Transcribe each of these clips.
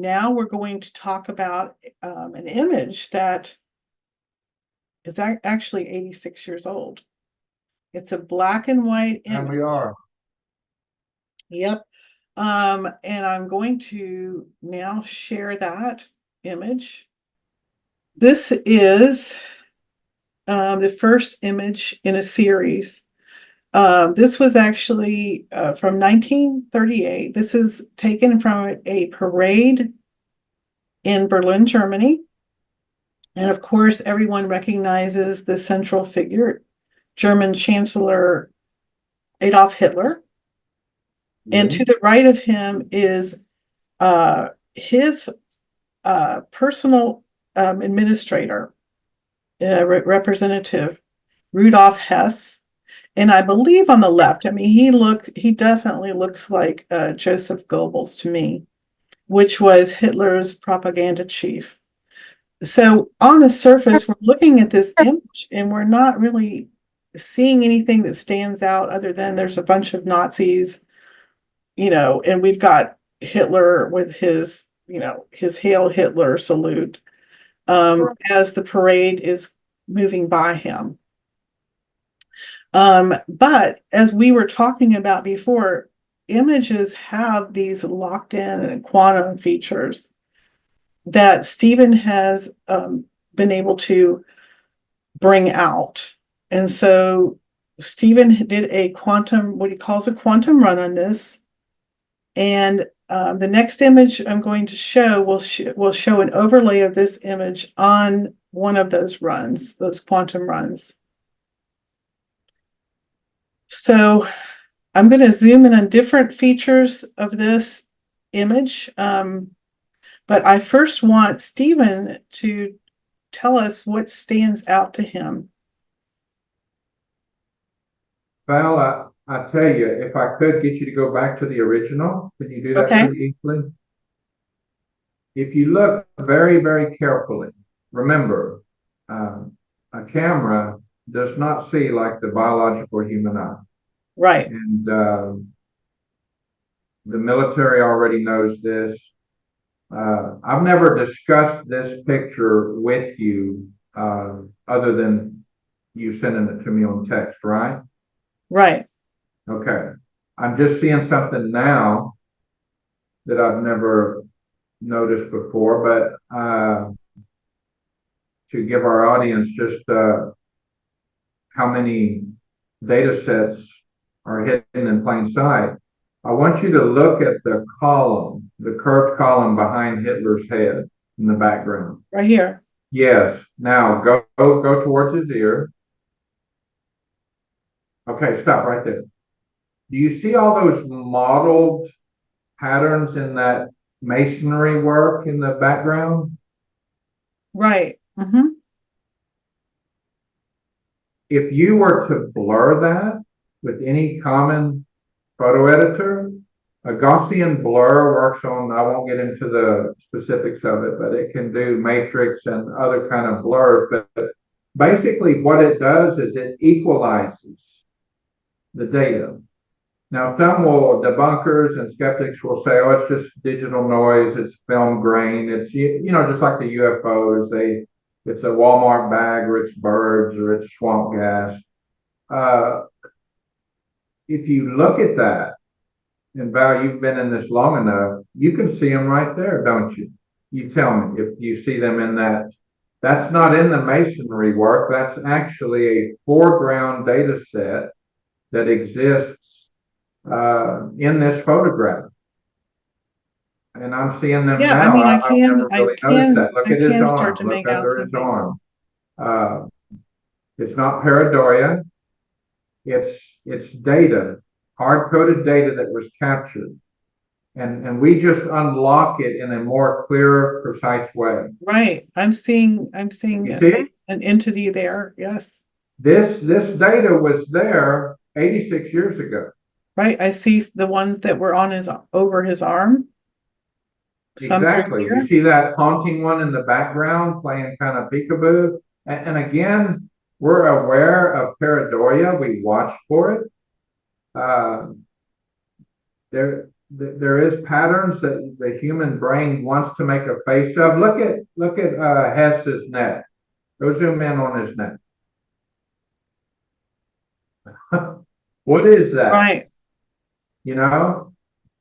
now we're going to talk about an image that is actually 86 years old. It's a black and white image. And we are. Yep. And I'm going to now share that image. This is the first image in a series. This was actually from 1938. This is taken from a parade in Berlin, Germany. And of course, everyone recognizes the central figure, German Chancellor Adolf Hitler. And to the right of him is his personal administrator, Representative Rudolf Hess. And I believe on the left, I mean, he definitely looks like Joseph Goebbels to me, which was Hitler's propaganda chief. So on the surface, we're looking at this image and we're not really seeing anything that stands out other than there's a bunch of Nazis, and we've got Hitler with his, his Hail Hitler salute as the parade is moving by him. But as we were talking about before, images have these locked in quantum features that Stephen has been able to bring out. And so Stephen did a quantum, what he calls a quantum run on this. And the next image I'm going to show will show an overlay of this image on one of those runs, those quantum runs. So I'm going to zoom in on different features of this image. But I first want Stephen to tell us what stands out to him. Val, I tell you, if I could get you to go back to the original, can you do that pretty easily? If you look very, very carefully, remember, a camera does not see like the biological human eye. Right. And the military already knows this. I've never discussed this picture with you other than you sending it to me on text, right? Right. Okay. I'm just seeing something now that I've never noticed before, but to give our audience just how many data sets are hidden in plain sight, I want you to look at the column, the curved column behind Hitler's head in the background. Right here. Yes. Now go towards his ear. Okay, stop right there. Do you see all those modeled patterns in that masonry work in the background? Right. Mm-hmm. If you were to blur that with any common photo editor, a Gaussian blur works on, I won't get into the specifics of it, but it can do matrix and other kind of blurs. But basically what it does is it equalizes the data. Now, some debunkers and skeptics will say, oh, it's just digital noise, it's film grain, it's, just like the UFOs, it's a Walmart bag, or it's birds, or it's swamp gas. If you look at that, and Val, you've been in this long enough, you can see them right there, don't you? You tell me if you see them in that. That's not in the masonry work. That's actually a foreground data set that exists in this photograph. And I'm seeing them now. I mean, I've never really noticed that. Look at his arm. Look under his arm. It's not pareidoia. It's data, hard-coded data that was captured. And we just unlock it in a more clear, precise way. Right. I'm seeing an entity there. Yes. This data was there 86 years ago. Right. I see the ones that were on over his arm. Exactly. You see that haunting one in the background playing kind of peekaboo. And again, we're aware of pareidoia. We watch for it. there is patterns that the human brain wants to make a face of. Look at Hess's neck. Go zoom in on his neck. What is that? Right. You know,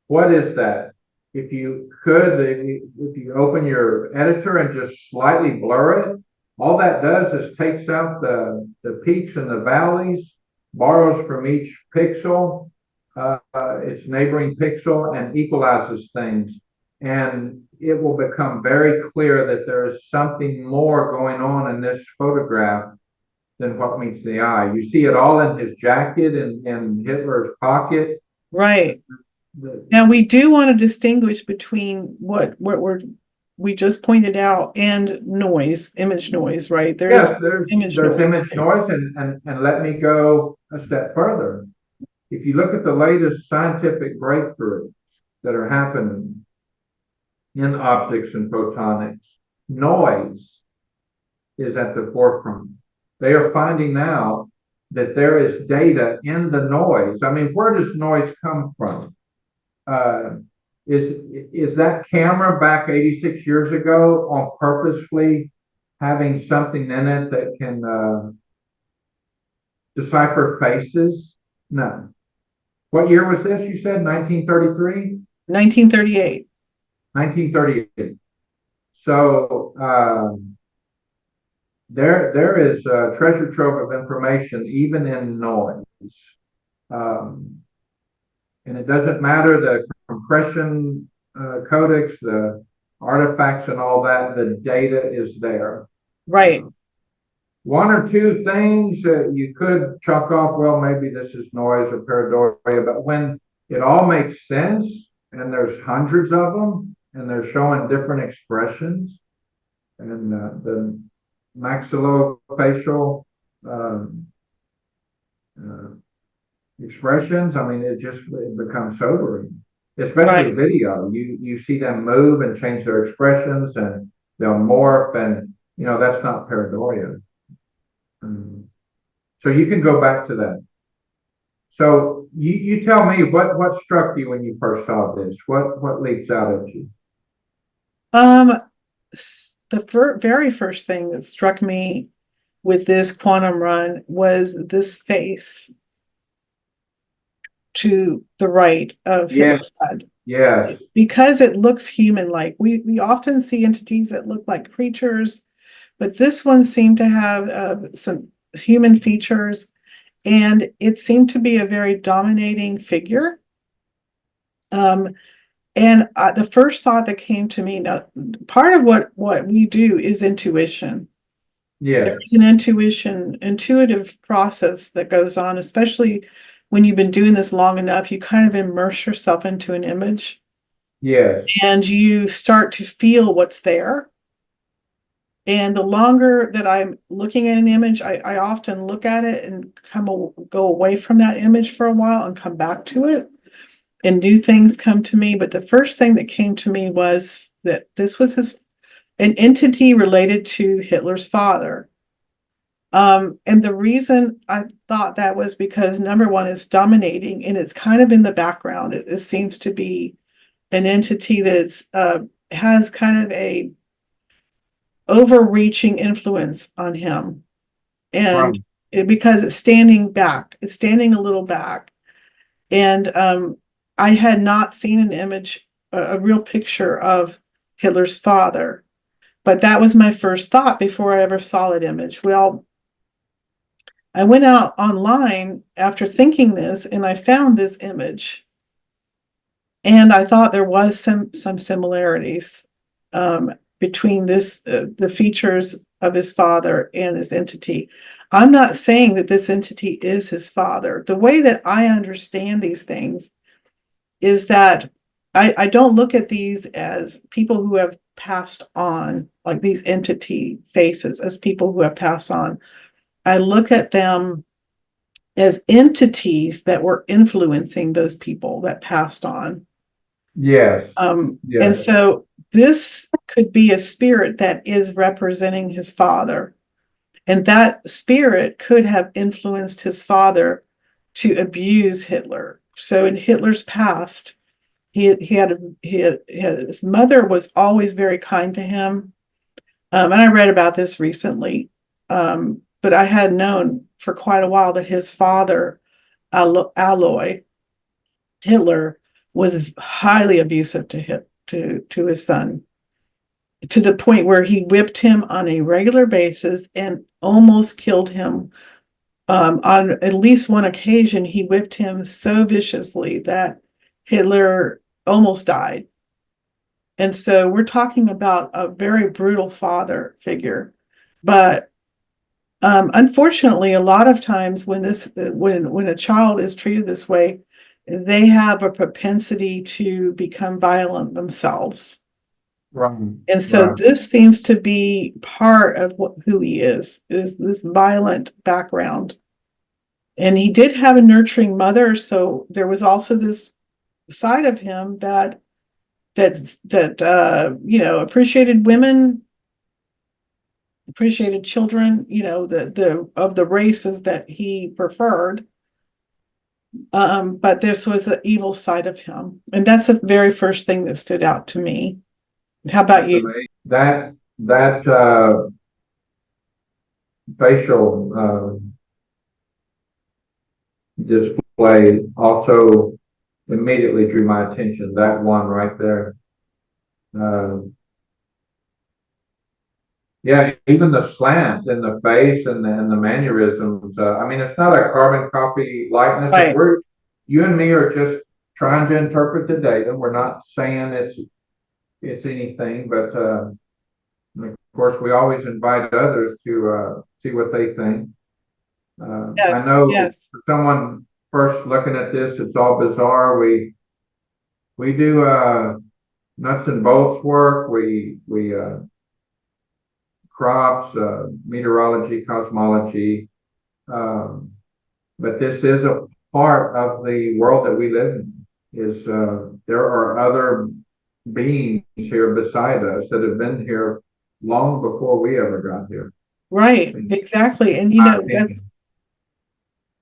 what is that? If you could, if you open your editor and just slightly blur it, all that does is takes out the peaks and the valleys, borrows from each pixel, its neighboring pixel, and equalizes things. And it will become very clear that there is something more going on in this photograph than what meets the eye. You see it all in his jacket and in Hitler's pocket. Right. Now we do want to distinguish between what we just pointed out and noise, image noise, right? There's Yes, image there's noise. image noise, and let me go a step further. If you look at the latest scientific breakthroughs that are happening in optics and photonics, noise is at the forefront. They are finding out that there is data in the noise. I mean, where does noise come from? Is that camera back 86 years ago on purposefully having something in it that can decipher faces? No. What year was this? You said 1933? 1938. 1938. So there is a treasure trove of information even in noise. And it doesn't matter the compression codecs, the artifacts and all that, the data is there. Right. One or two things that you could chalk off, well, maybe this is noise or pareidolia, but when it all makes sense and there's hundreds of them and they're showing different expressions and the maxillofacial expressions, I mean, it becomes sobering, especially Right. video. You see them move and change their expressions and they'll morph, and that's not pareidolia. So you can go back to that. So you tell me what struck you when you first saw this? What leaps out at you? The very first thing that struck me with this quantum run was this face to the right of Hitler's head. Yes. Because it looks human-like. We often see entities that look like creatures, but this one seemed to have some human features, and it seemed to be a very dominating figure. And the first thought that came to me, now, part of what we do is intuition. Yeah. There's an intuitive process that goes on, especially when you've been doing this long enough, you kind of immerse yourself into an image. Yes. And you start to feel what's there. And the longer that I'm looking at an image, I often look at it and go away from that image for a while and come back to it. And new things come to me. But the first thing that came to me was that this was an entity related to Hitler's father. And the reason I thought that was because number one, it's dominating and it's kind of in the background. It seems to be an entity that's has kind of a overreaching influence on him, and because it's standing a little back, and I had not seen an image, a real picture of Hitler's father, but that was my first thought before I ever saw that image. Well, I went out online after thinking this and I found this image. And I thought there was some similarities between the features of his father and this entity. I'm not saying that this entity is his father. The way that I understand these things is that I don't look at these as people who have passed on, like these entity faces, as people who have passed on. I look at them as entities that were influencing those people that passed on. Yes. And so this could be a spirit that is representing his father. And that spirit could have influenced his father to abuse Hitler. So in Hitler's past, his mother was always very kind to him. And I read about this recently. But I had known for quite a while that his father, Aloy Hitler, was highly abusive to his son, to the point where he whipped him on a regular basis and almost killed him. On at least one occasion, he whipped him so viciously that Hitler almost died. And so we're talking about a very brutal father figure. But unfortunately, a lot of times when a child is treated this way, they have a propensity to become violent themselves. Right, And so right. this seems to be part of who he is this violent background. And he did have a nurturing mother, so there was also this side of him that appreciated women, appreciated children, the of the races that he preferred. But this was the evil side of him, and that's the very first thing that stood out to me. How about That's you? amazing. That facial display also immediately drew my attention. That one right there. Uh, yeah, even the slant in the face and the mannerisms. I mean, it's not a carbon copy likeness. Right. You and me are just trying to interpret the data. We're not saying it's anything, but of course, we always invite others to see what they think. I Yes, know yes. for someone first looking at this, it's all bizarre. We do nuts and bolts work. We crops, meteorology, cosmology, um, but this is a part of the world that we live in. Is there are other beings here beside us that have been here long before we ever got here. Right, In exactly. And my that's opinion.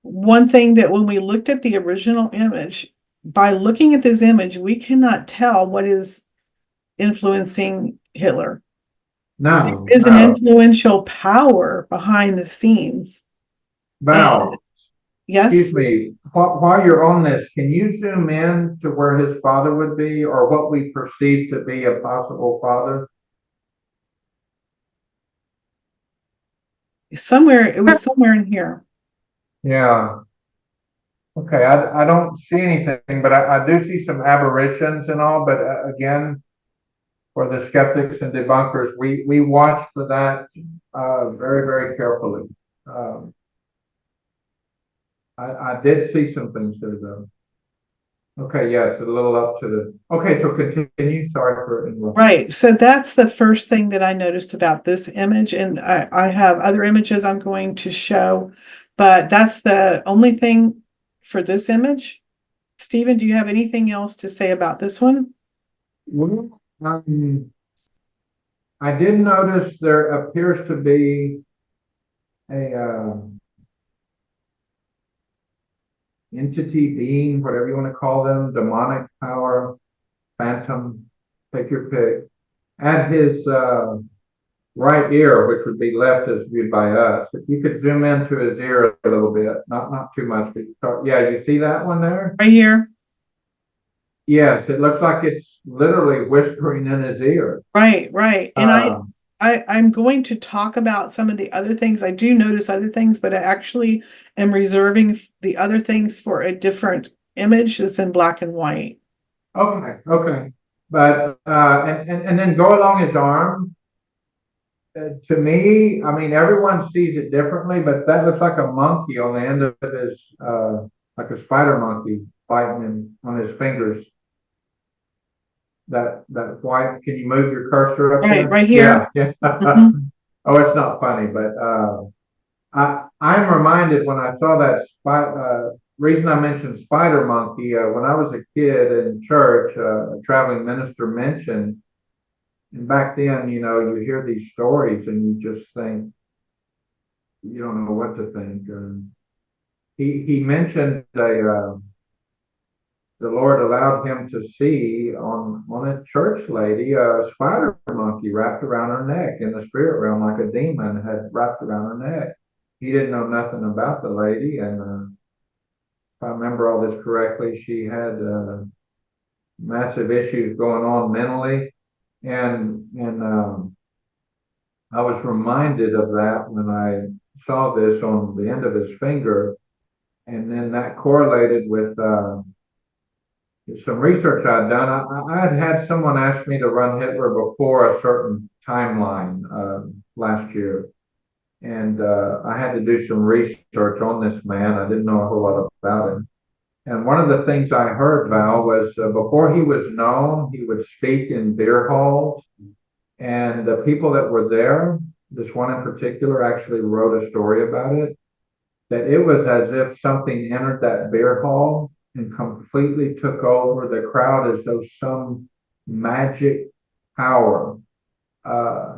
one thing that when we looked at the original image, by looking at this image, we cannot tell what is influencing Hitler. There No, is an no. influential power behind the scenes. And Val, excuse yes, me, while you're on this, can you zoom in to where his father would be or what we perceive to be a possible father? it was somewhere in here. Yeah. Okay, I don't see anything, but I do see some aberrations and all, but again, for the skeptics and debunkers, we watch for that very, very carefully. Um, I did see some things there though. Okay, yeah, it's a little up to okay, so continue. Sorry for interrupting. Right. So that's the first thing that I noticed about this image. And I have other images I'm going to show, but that's the only thing for this image. Stephen, do you have anything else to say about this one? Well, I did notice there appears to be a entity, being, whatever you want to call them, demonic power, phantom, take your pick, at his right ear, which would be left as viewed by us. If you could zoom into his ear a little bit, not too much, but yeah, you see that one there? Right here. Yes, it looks like it's literally whispering in his ear. Right, right. And Uh, I'm going to talk about some of the other things. I do notice other things, but I actually am reserving the other things for a different image that's in black and white. okay, okay. But and then go along his arm. To me, I mean, everyone sees it differently, but that looks like a monkey on the end of his, like a spider monkey biting him on his fingers. That white. Can you move your cursor up Right, there? right Yeah, here. yeah. Mhm. Oh, it's not funny, but I'm reminded when I saw that reason I mentioned spider monkey, when I was a kid in church, a traveling minister mentioned, and back then, you hear these stories and you just think, you don't know what to think. He mentioned the Lord allowed him to see on a church lady a spider monkey wrapped around her neck in the spirit realm, like a demon had wrapped around her neck. He didn't know nothing about the lady, and if I remember all this correctly, she had massive issues going on mentally, and I was reminded of that when I saw this on the end of his finger, and then that correlated with some research I'd done. I had had someone ask me to run Hitler before a certain timeline last year, and I had to do some research on this man. I didn't know a whole lot about him. And one of the things I heard, Val, was before he was known, he would speak in beer halls, and the people that were there, this one in particular, actually wrote a story about it, that it was as if something entered that beer hall and completely took over the crowd, as though some magic power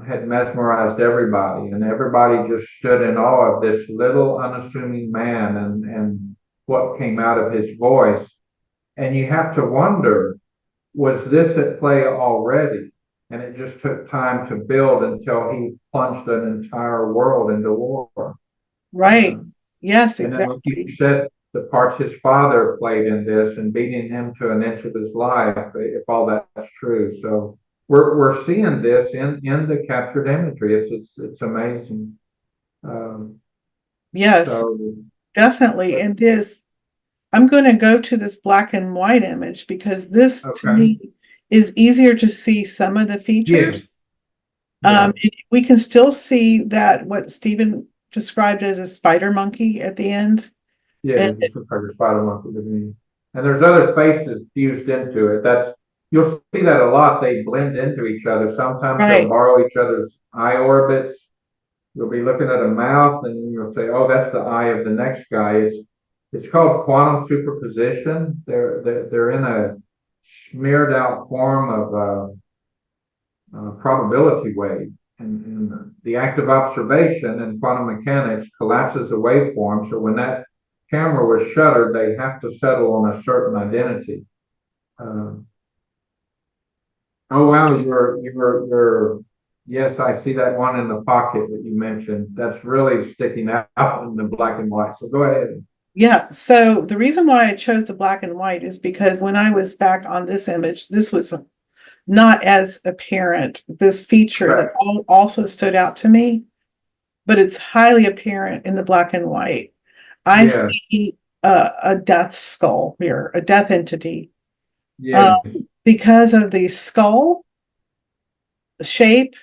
had mesmerized everybody, and everybody just stood in awe of this little unassuming man and what came out of his voice. And you have to wonder, was this at play already? And it just took time to build until he plunged an entire world into war. Right. Yes, And then, like you exactly. said, the parts his father played in this and beating him to an inch of his life, if all that's true. So we're seeing this in the captured imagery. It's amazing. Um, Yes, so definitely. And this, I'm going to go to this black and white image because this to okay, me is easier to see some of the yeah, features. yeah, We can still see that what Stephen described as a spider monkey at the end. yeah. And, It just looks like a spider monkey to me. And there's other faces fused into it. You'll see that a lot. They blend into each other. Sometimes they'll right, borrow each other's eye orbits. You'll be looking at a mouth and you'll say, oh, that's the eye of the next guy. It's called quantum superposition. They're in a smeared out form of probability wave. And the act of observation in quantum mechanics collapses a waveform. So when that camera was shuttered, they have to settle on a certain identity. Uh, oh wow, you're yes, I see that one in the pocket that you mentioned. That's really sticking out in the black and white. So go ahead. yeah. So the reason why I chose the black and white is because when I was back on this image, this was not as apparent. This feature that Correct. also stood out to me, but it's highly apparent in the black and white. I Yeah, see a death skull here, a death entity, um, yeah, because of the skull shape,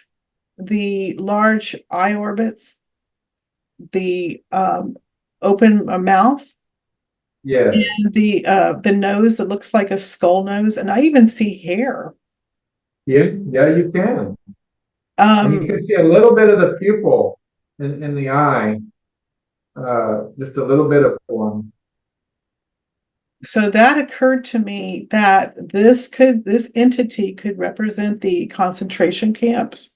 the large eye orbits, the open mouth, yes, and the nose that looks like a skull nose, and I even see hair. yeah, yeah, you can. And you Um, can see a little bit of the pupil in the eye, just a little bit of one. so that occurred to me that this entity could represent the concentration camps,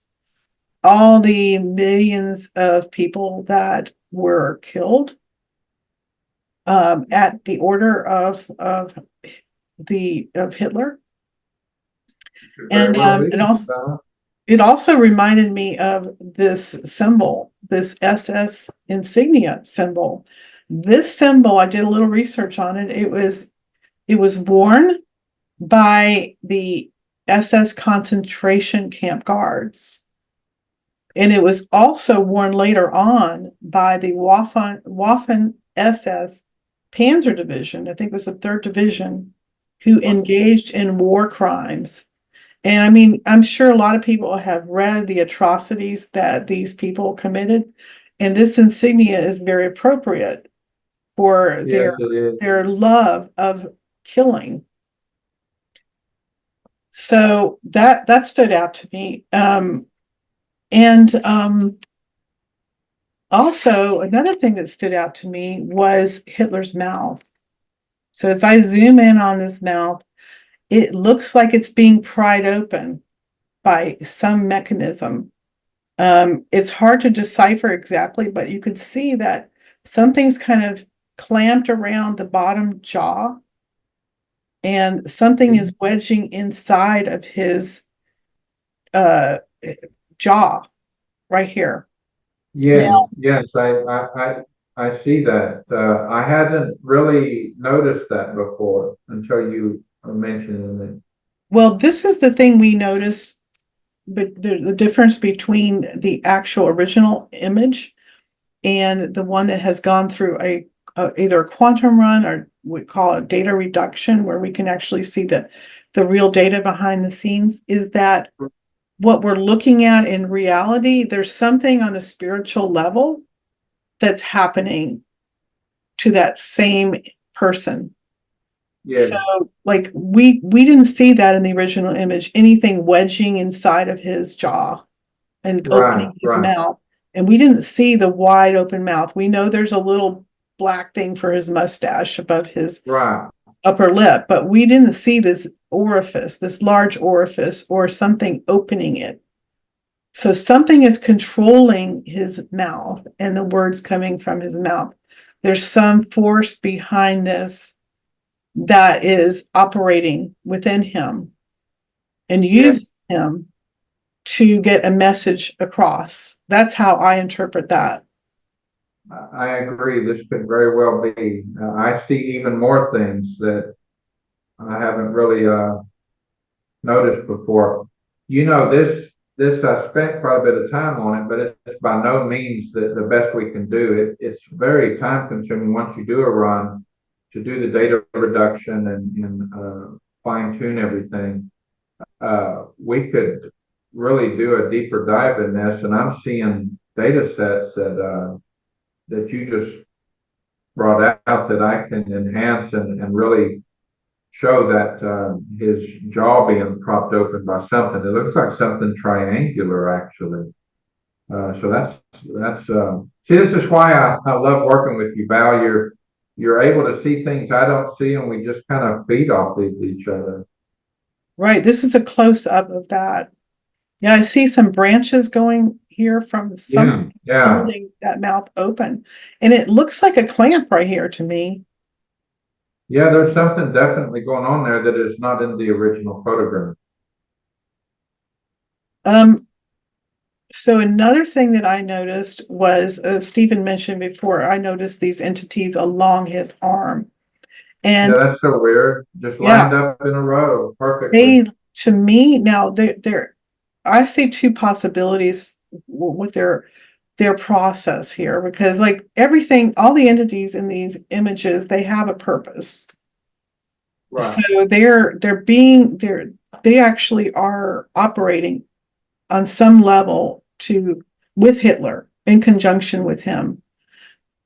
all the millions of people that were killed at the order of Hitler. Could very And well be. it also reminded me of this symbol, this SS insignia symbol. This symbol, I did a little research on it. It was worn by the SS concentration camp guards. And it was also worn later on by the Waffen SS Panzer Division, I think it was the 3rd Division, who engaged in war crimes. And I mean, I'm sure a lot of people have read the atrocities that these people committed, and this insignia is very appropriate for Yes, it is. their love of killing. So that stood out to me. And also another thing that stood out to me was Hitler's mouth. So if I zoom in on this mouth, it looks like it's being pried open by some mechanism. It's hard to decipher exactly, but you could see that something's kind of clamped around the bottom jaw. and something is wedging inside of his uh jaw right here. Yes, Now, yes, I see that. I hadn't really noticed that before until you were mentioning it. well, this is the thing we notice, but the difference between the actual original image and the one that has gone through either a quantum run, or we call it data reduction, where we can actually see the real data behind the scenes, is that what we're looking at in reality, there's something on a spiritual level that's happening to that same person. So Yes, like we didn't see that in the original image, anything wedging inside of his jaw and right, opening his right, mouth. And we didn't see the wide open mouth. We know there's a little black thing for his mustache above his right. upper lip, but we didn't see this orifice, this large orifice, or something opening it. So something is controlling his mouth and the words coming from his mouth. There's some force behind this that is operating within him and Yeah, using him to get a message across. That's how I interpret that. I agree. This could very well be. I see even more things that I haven't really noticed before. This I spent quite a bit of time on it, but it's by no means the best we can do. It's very time consuming once you do a run to do the data reduction and fine tune everything. We could really do a deeper dive in this, and I'm seeing data sets that you just brought out that I can enhance and really show that his jaw being propped open by something. It looks like something triangular, actually. So that's see, this is why I love working with you, Val. You're able to see things I don't see, and we just kind of feed off of each other. Right. This is a close up of that. Yeah, I see some branches going here from Yeah, something yeah, holding that mouth open. And it looks like a clamp right here to me. yeah. There's something definitely going on there that is not in the original photograph. Um, so another thing that I noticed was, Stephen mentioned before, I noticed these entities along his arm. Yeah, And that's so weird. Just yeah, lined up in a row perfectly. they, to me, now they're I see two possibilities with their process here, because like everything, all the entities in these images, they have a purpose. Right. So they actually are operating on some level to with Hitler in conjunction with him.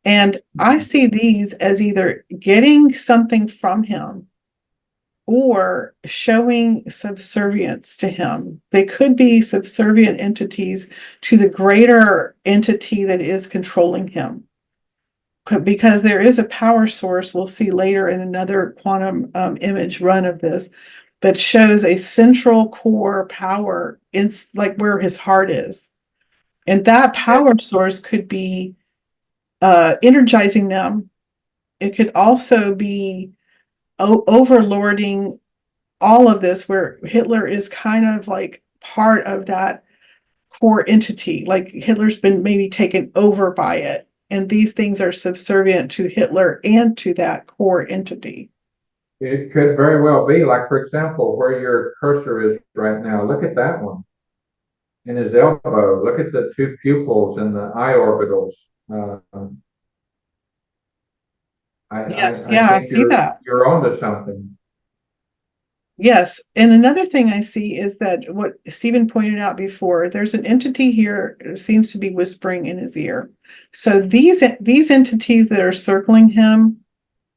And I see these as either getting something from him or showing subservience to him. They could be subservient entities to the greater entity that is controlling him. Because there is a power source, we'll see later in another quantum image run of this, that shows a central core power in like where his heart is. And that Yeah. power source could be energizing them. It could also be overlording all of this, where Hitler is kind of like part of that core entity, like Hitler's been maybe taken over by it. And these things are subservient to Hitler and to that core entity. It could very well be, like, for example, where your cursor is right now. Look at that one in his elbow. Look at the two pupils and the eye orbitals. Uh, Yes, I yeah, I think see that. you're onto something. Yes. And another thing I see is that what Stephen pointed out before, there's an entity here that seems to be whispering in his ear. So these entities that are circling him,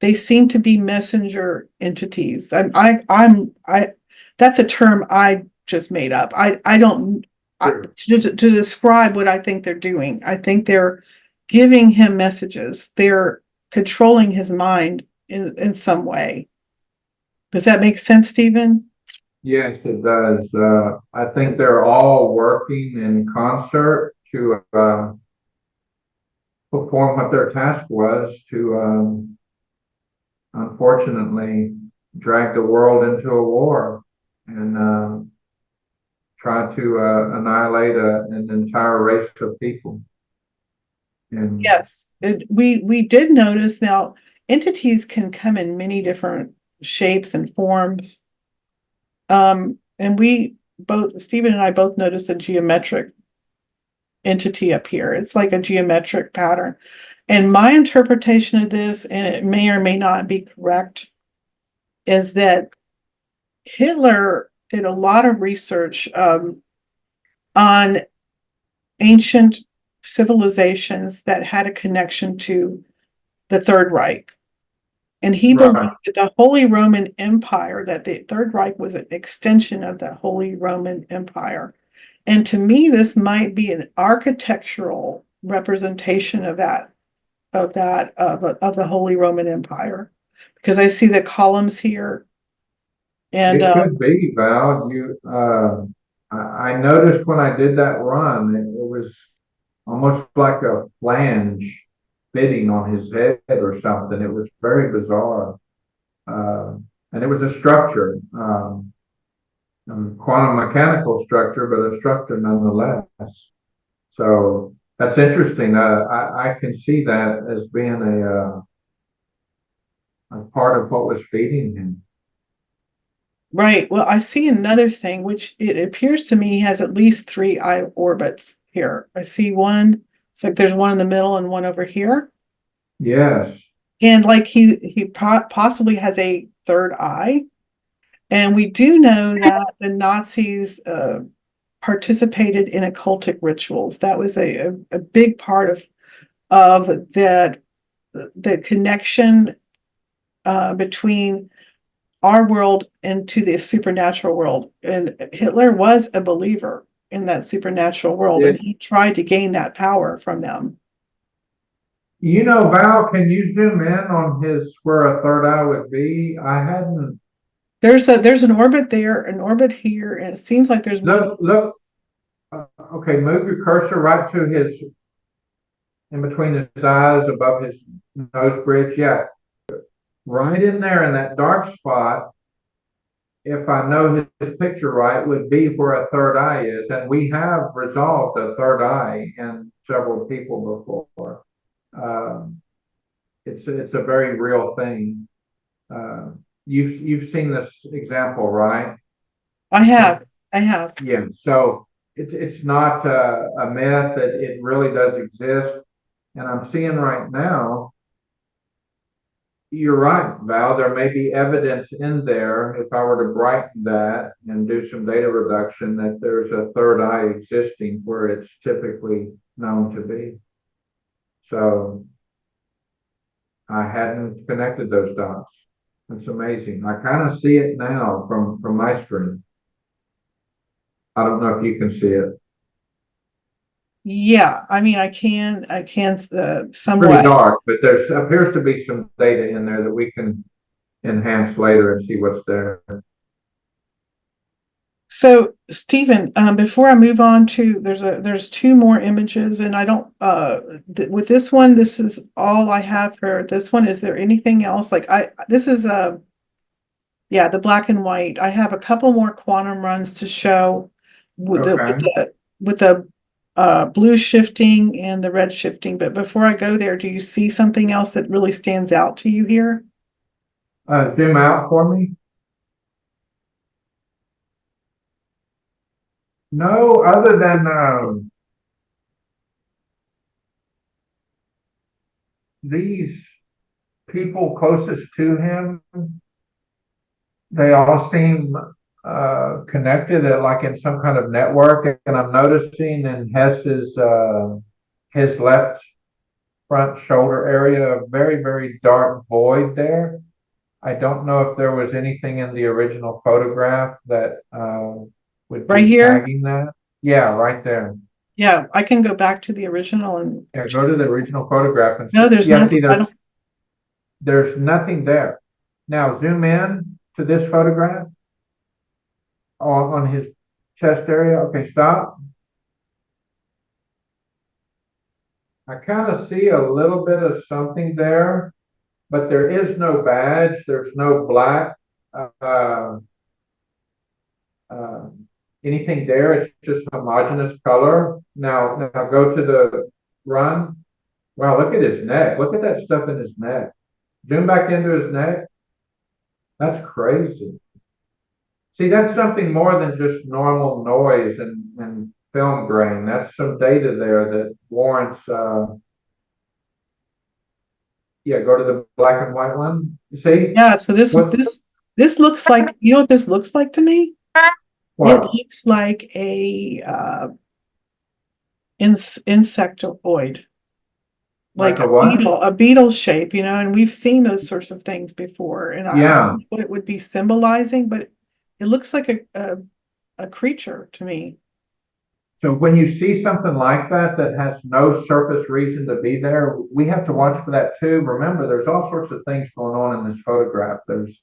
they seem to be messenger entities. I that's a term I just made up. I don't Sure. to describe what I think they're doing. I think they're giving him messages. They're controlling his mind in some way. Does that make sense, Stephen? Yes, it does. I think they're all working in concert to perform what their task was to, unfortunately, drag the world into a war and try to annihilate an entire race of people. And Yes, we did notice now entities can come in many different shapes and forms. And we both, Stephen and I both noticed a geometric entity up here. It's like a geometric pattern. And my interpretation of this, and it may or may not be correct, is that Hitler did a lot of research on ancient civilizations that had a connection to the Third Reich. And he right, believed that the Holy Roman Empire, that the Third Reich was an extension of the Holy Roman Empire. And to me, this might be an architectural representation of the Holy Roman Empire, because I see the columns here, and it could be, Val. I noticed when I did that run, it was almost like a flange fitting on his head or something. It was very bizarre. And it was a structure, a quantum mechanical structure, but a structure nonetheless. So that's interesting. I can see that as being a part of what was feeding him. right. Well, I see another thing, which it appears to me has at least three eye orbits here. I see one. It's like there's one in the middle and one over here. Yes. And like he possibly has a third eye. And we do know that the Nazis participated in occultic rituals. That was a big part of that, the connection between our world and to the supernatural world. And Hitler was a believer in that supernatural world, Yeah. and he tried to gain that power from them. You know, Val, can you zoom in on his where a third eye would be? I hadn't There's an orbit there, an orbit here, and it seems like there's one. look. Okay, move your cursor right to his in between his eyes, above his nose bridge. Yeah, right in there in that dark spot. If I know his picture right, would be where a third eye is, and we have resolved a third eye in several people before. Um, it's a very real thing. Uh, you've seen this example, right? I have, I have. Yeah. So it's not a myth. It really does exist, and I'm seeing right now. You're right, Val. There may be evidence in there, if I were to brighten that and do some data reduction, that there's a third eye existing where it's typically known to be. So I hadn't connected those dots. That's amazing. I kind of see it now from my screen. I don't know if you can see it. Yeah, I mean, I can Pretty somewhat. dark, but there's appears to be some data in there that we can enhance later and see what's there. So, Stephen, before I move on to, there's two more images, and I don't with this one, this is all I have for this one. Is there anything else? Like this is yeah, the black and white. I have a couple more quantum runs to show with the with Okay. the with the blue shifting and the red shifting. But before I go there, do you see something else that really stands out to you here? Zoom out for me. No, other than these people closest to him, they all seem connected, like in some kind of network. And I'm noticing in his left front shoulder area a very, very dark void there. I don't know if there was anything in the original photograph that would Right be here? tagging that. Yeah, right there. Yeah, I can go back to the original and Yeah, go to the original photograph and no, see. there's Yeah, nothing. see, I don't. there's nothing there. Now zoom in to this photograph on his chest area. Okay, stop. I kind of see a little bit of something there, but there is no badge. There's no black uh, uh, anything there. It's just homogeneous color. Now go to the run. Wow, look at his neck. Look at that stuff in his neck. Zoom back into his neck. That's crazy. See, that's something more than just normal noise and film grain. That's some data there that warrants, yeah, go to the black and white one. You see? Yeah, so What, this looks like, you know what this looks like to me? It what? looks like a insectoid, Like like a what? a beetle shape, you know, and we've seen those sorts of things before. And I don't Yeah. know what it would be symbolizing, but it looks like a creature to me. So when you see something like that that has no surface reason to be there, we have to watch for that too. Remember, there's all sorts of things going on in this photograph. There's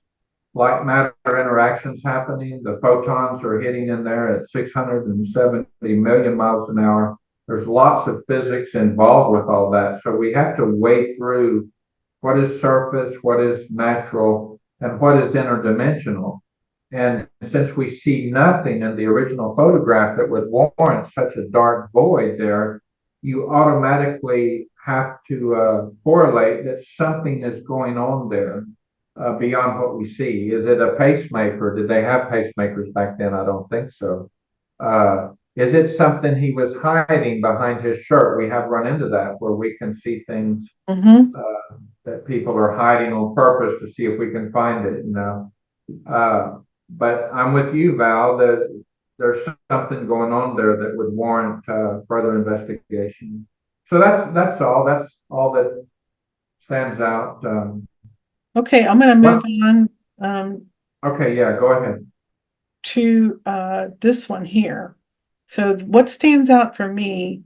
light matter interactions happening. The photons are hitting in there at 670 million miles an hour. There's lots of physics involved with all that. So we have to wade through what is surface, what is natural, and what is interdimensional. And since we see nothing in the original photograph that would warrant such a dark void there, you automatically have to correlate that something is going on there beyond what we see. Is it a pacemaker? Did they have pacemakers back then? I don't think so. Is it something he was hiding behind his shirt? We have run into that where we can see things Mm-hmm. that people are hiding on purpose to see if we can find it, you know. But I'm with you, Val, that there's something going on there that would warrant further investigation. So that's all. That's all that stands out. Okay, I'm gonna move What? on um, Okay, yeah, go ahead. to this one here. So what stands out for me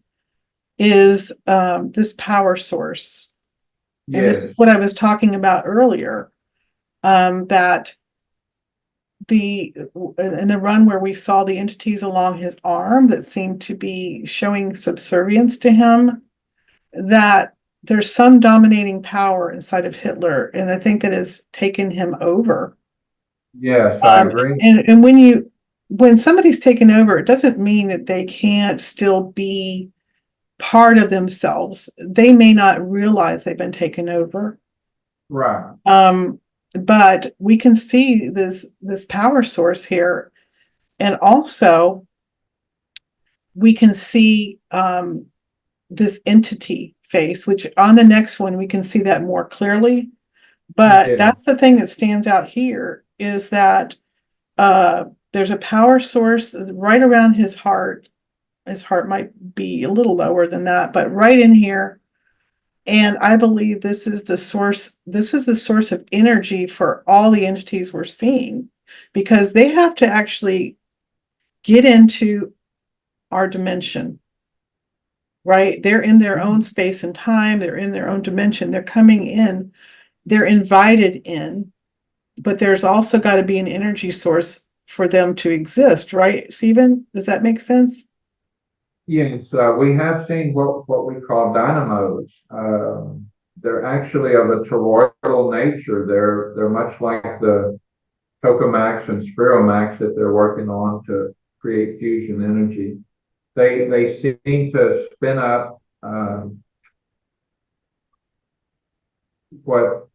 is this power source. And this is Yes, what I was talking about earlier, that the in the run where we saw the entities along his arm that seemed to be showing subservience to him, that there's some dominating power inside of Hitler, and I think that has taken him over. yes, I Um, agree. and when somebody's taken over, it doesn't mean that they can't still be part of themselves. They may not realize they've been taken over. Right. Um, but we can see this power source here, and also we can see this entity face, which on the next one we can see that more clearly. But Yeah. that's the thing that stands out here is that there's a power source right around his heart. His heart might be a little lower than that, but right in here. And I believe this is the source, this is the source of energy for all the entities we're seeing, because they have to actually get into our dimension, right? They're in their own space and time, they're in their own dimension, they're coming in, they're invited in, but there's also got to be an energy source for them to exist, right, Stephen? Does that make sense? Yes, we have seen what we call dynamos. They're actually of a toroidal nature. They're much like the tokamaks and spiromaks that they're working on to create fusion energy. They seem to spin up what,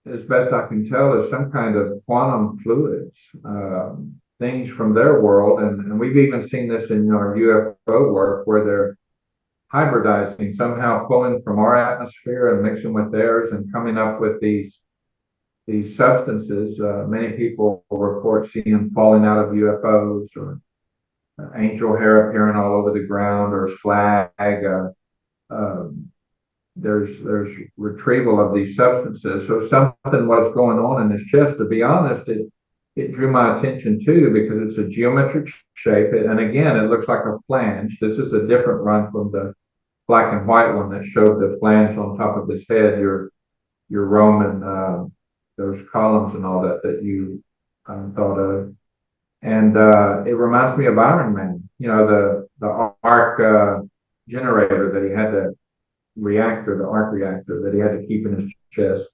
as best I can tell, is some kind of quantum fluids, things from their world, and we've even seen this in our UFO work where they're hybridizing, somehow pulling from our atmosphere and mixing with theirs and coming up with these substances. Many people report seeing falling out of UFOs or angel hair appearing all over the ground or slag. Um, there's retrieval of these substances. So something was going on in his chest. To be honest, it drew my attention too because it's a geometric shape, and again, it looks like a flange. This is a different run from the black and white one that showed the flange on top of his head. Your Roman those columns and all that that you thought of, and it reminds me of Iron Man. You know the arc generator that he had the arc reactor that he had to keep in his chest.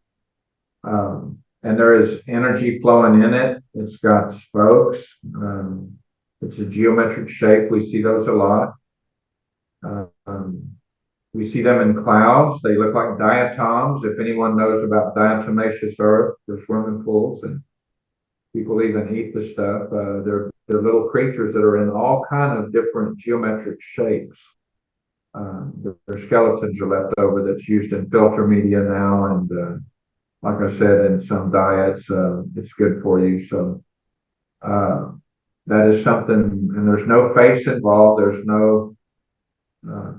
Um, and there is energy flowing in it. It's got spokes. It's a geometric shape. We see those a lot. Um, we see them in clouds. They look like diatoms. If anyone knows about diatomaceous earth, there's swimming pools, and people even eat the stuff. They're little creatures that are in all kind of different geometric shapes. Their skeletons are left over that's used in filter media now, and like I said, in some diets, it's good for you. So uh, that is something, and there's no face involved. There's no uh,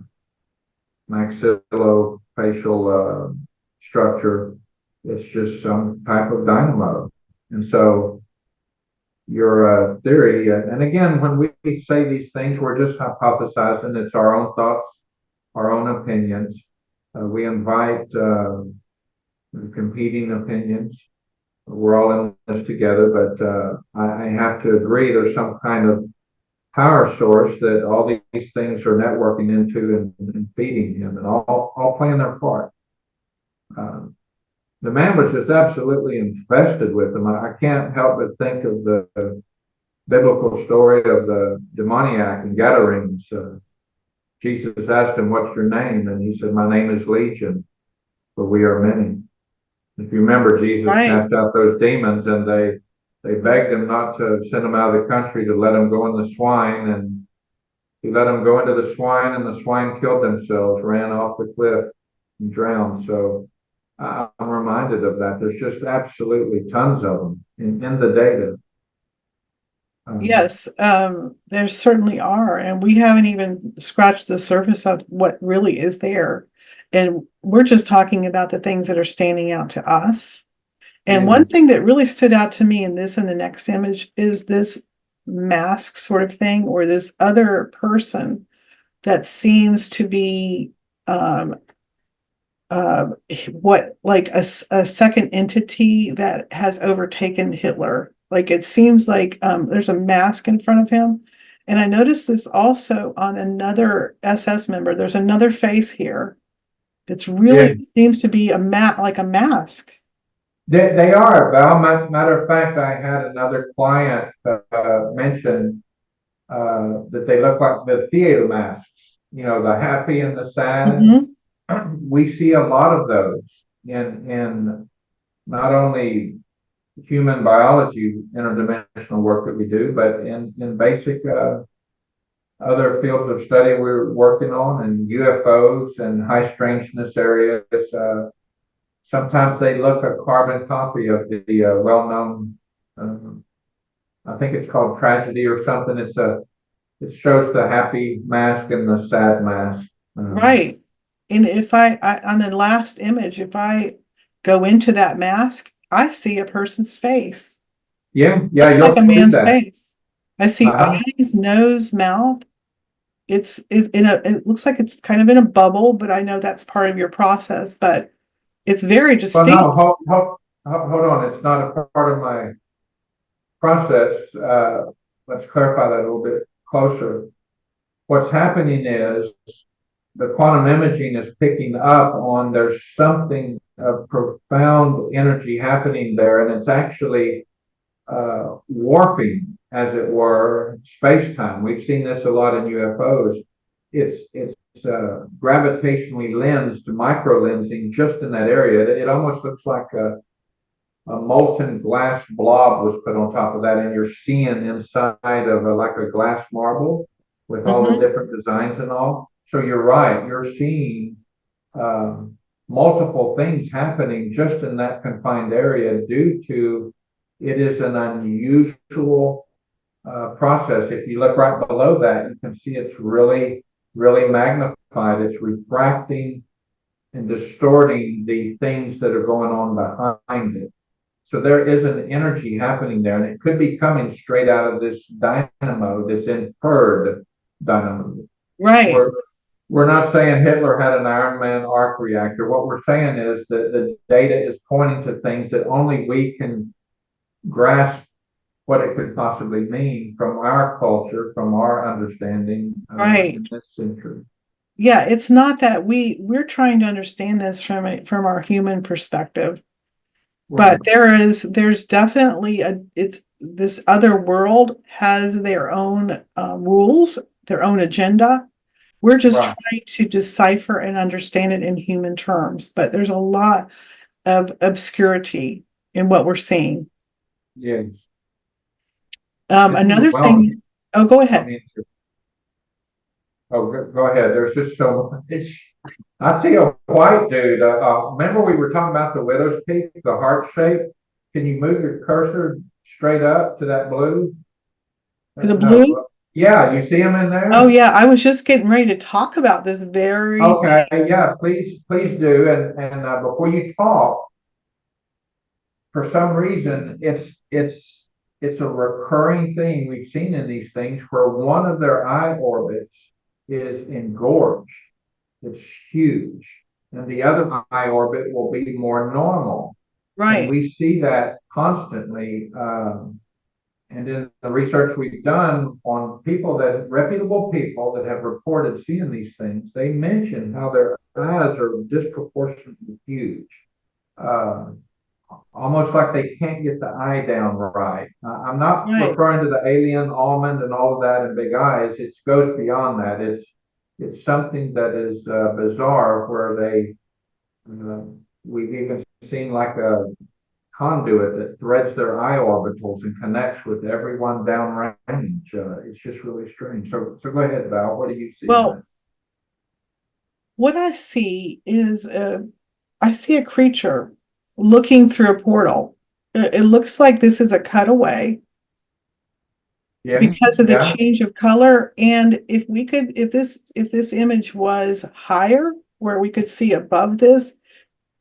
maxillofacial structure. It's just some type of dynamo. And so your theory, and again, when we say these things, we're just hypothesizing. It's our own thoughts, our own opinions. We invite competing opinions. We're all in this together, but I have to agree there's some kind of power source that all these things are networking into and feeding him, and all playing their part. The man was just absolutely infested with them. I can't help but think of the biblical story of the demoniac in Gadarenes. Jesus asked him, "What's your name?" And he said, "My name is Legion, for we are many." If you remember, Jesus Right. cast out those demons, and they begged him not to send them out of the country, to let them go in the swine, and he let them go into the swine, and the swine killed themselves, ran off the cliff, and drowned. So I'm reminded of that. There's just absolutely tons of them in the data. Um, Yes, there certainly are, and we haven't even scratched the surface of what really is there. And we're just talking about the things that are standing out to us. And yeah, one thing that really stood out to me in this and the next image is this mask sort of thing, or this other person that seems to be um, uh, what like a second entity that has overtaken Hitler. Like it seems like there's a mask in front of him. And I noticed this also on another SS member. There's another face here that's yeah, really seems to be a like a mask. they are. Val. Matter of fact, I had another client mention that they look like the theater masks. You know, the happy and the sad. Hmm. We see a lot of those in not only human biology interdimensional work that we do, but in basic other fields of study we're working on, and UFOs and high strangeness areas. Sometimes they look a carbon copy of the well-known, um, I think it's called tragedy or something. It shows the happy mask and the sad mask. Right. And if I on the last image, if I go into that mask, I see a person's face. Yeah, yeah, Looks like a you'll see man's that. face. I see Uh-huh. eyes, nose, mouth. It looks like it's kind of in a bubble, but I know that's part of your process, but it's very Well, no, distinct. hold on. It's not a part of my process. Let's clarify that a little bit closer. What's happening is the quantum imaging is picking up on there's something of profound energy happening there, and it's actually warping, as it were, space time. We've seen this a lot in UFOs. It's gravitationally lensed, micro lensing just in that area. It almost looks like a molten glass blob was put on top of that, and you're seeing inside of like a glass marble with all the Hmm. different designs and all. So you're right, you're seeing multiple things happening just in that confined area due to it is an unusual process. If you look right below that, you can see it's really, really magnified. It's refracting and distorting the things that are going on behind it. So there is an energy happening there, and it could be coming straight out of this dynamo, this inferred dynamo. Right, We're, we're not saying Hitler had an Iron Man arc reactor. What we're saying is that the data is pointing to things that only we can grasp what it could possibly mean from our culture, from our understanding right. in this century. Yeah, it's not that we're trying to understand this from from our human perspective. Right. But there's definitely it's this other world has their own rules, their own agenda. We're just Right. trying to decipher and understand it in human terms, but there's a lot of obscurity in what we're seeing. Yes. Another Well, thing, oh, go I ahead. mean, oh, go ahead. There's just so much. I see a white dude. Remember we were talking about the widow's peak, the heart shape? Can you move your cursor straight up to that blue? The No. blue. Yeah, you see him in Oh there? yeah, I was just getting ready to talk about this very Okay, thing. yeah, please do. And before you talk, for some reason, it's a recurring thing we've seen in these things where one of their eye orbits is engorged. It's huge. And the other eye orbit will be more normal. And Right, we see that constantly. And in the research we've done on reputable people that have reported seeing these things, they mention how their eyes are disproportionately huge. Uh, Almost like they can't get the eye down right. I'm not right. referring to the alien almond and all of that and big eyes. It goes beyond that. It's something that is bizarre where uh, we've even seen like a conduit that threads their eye orbitals and connects with everyone downrange. It's just really strange. So go ahead, Val. What do you see in that? Well, what I see is I see a creature looking through a portal. It looks like this is a cutaway Yeah, because of the yeah, change of color. And if we could, if this image was higher, where we could see above this,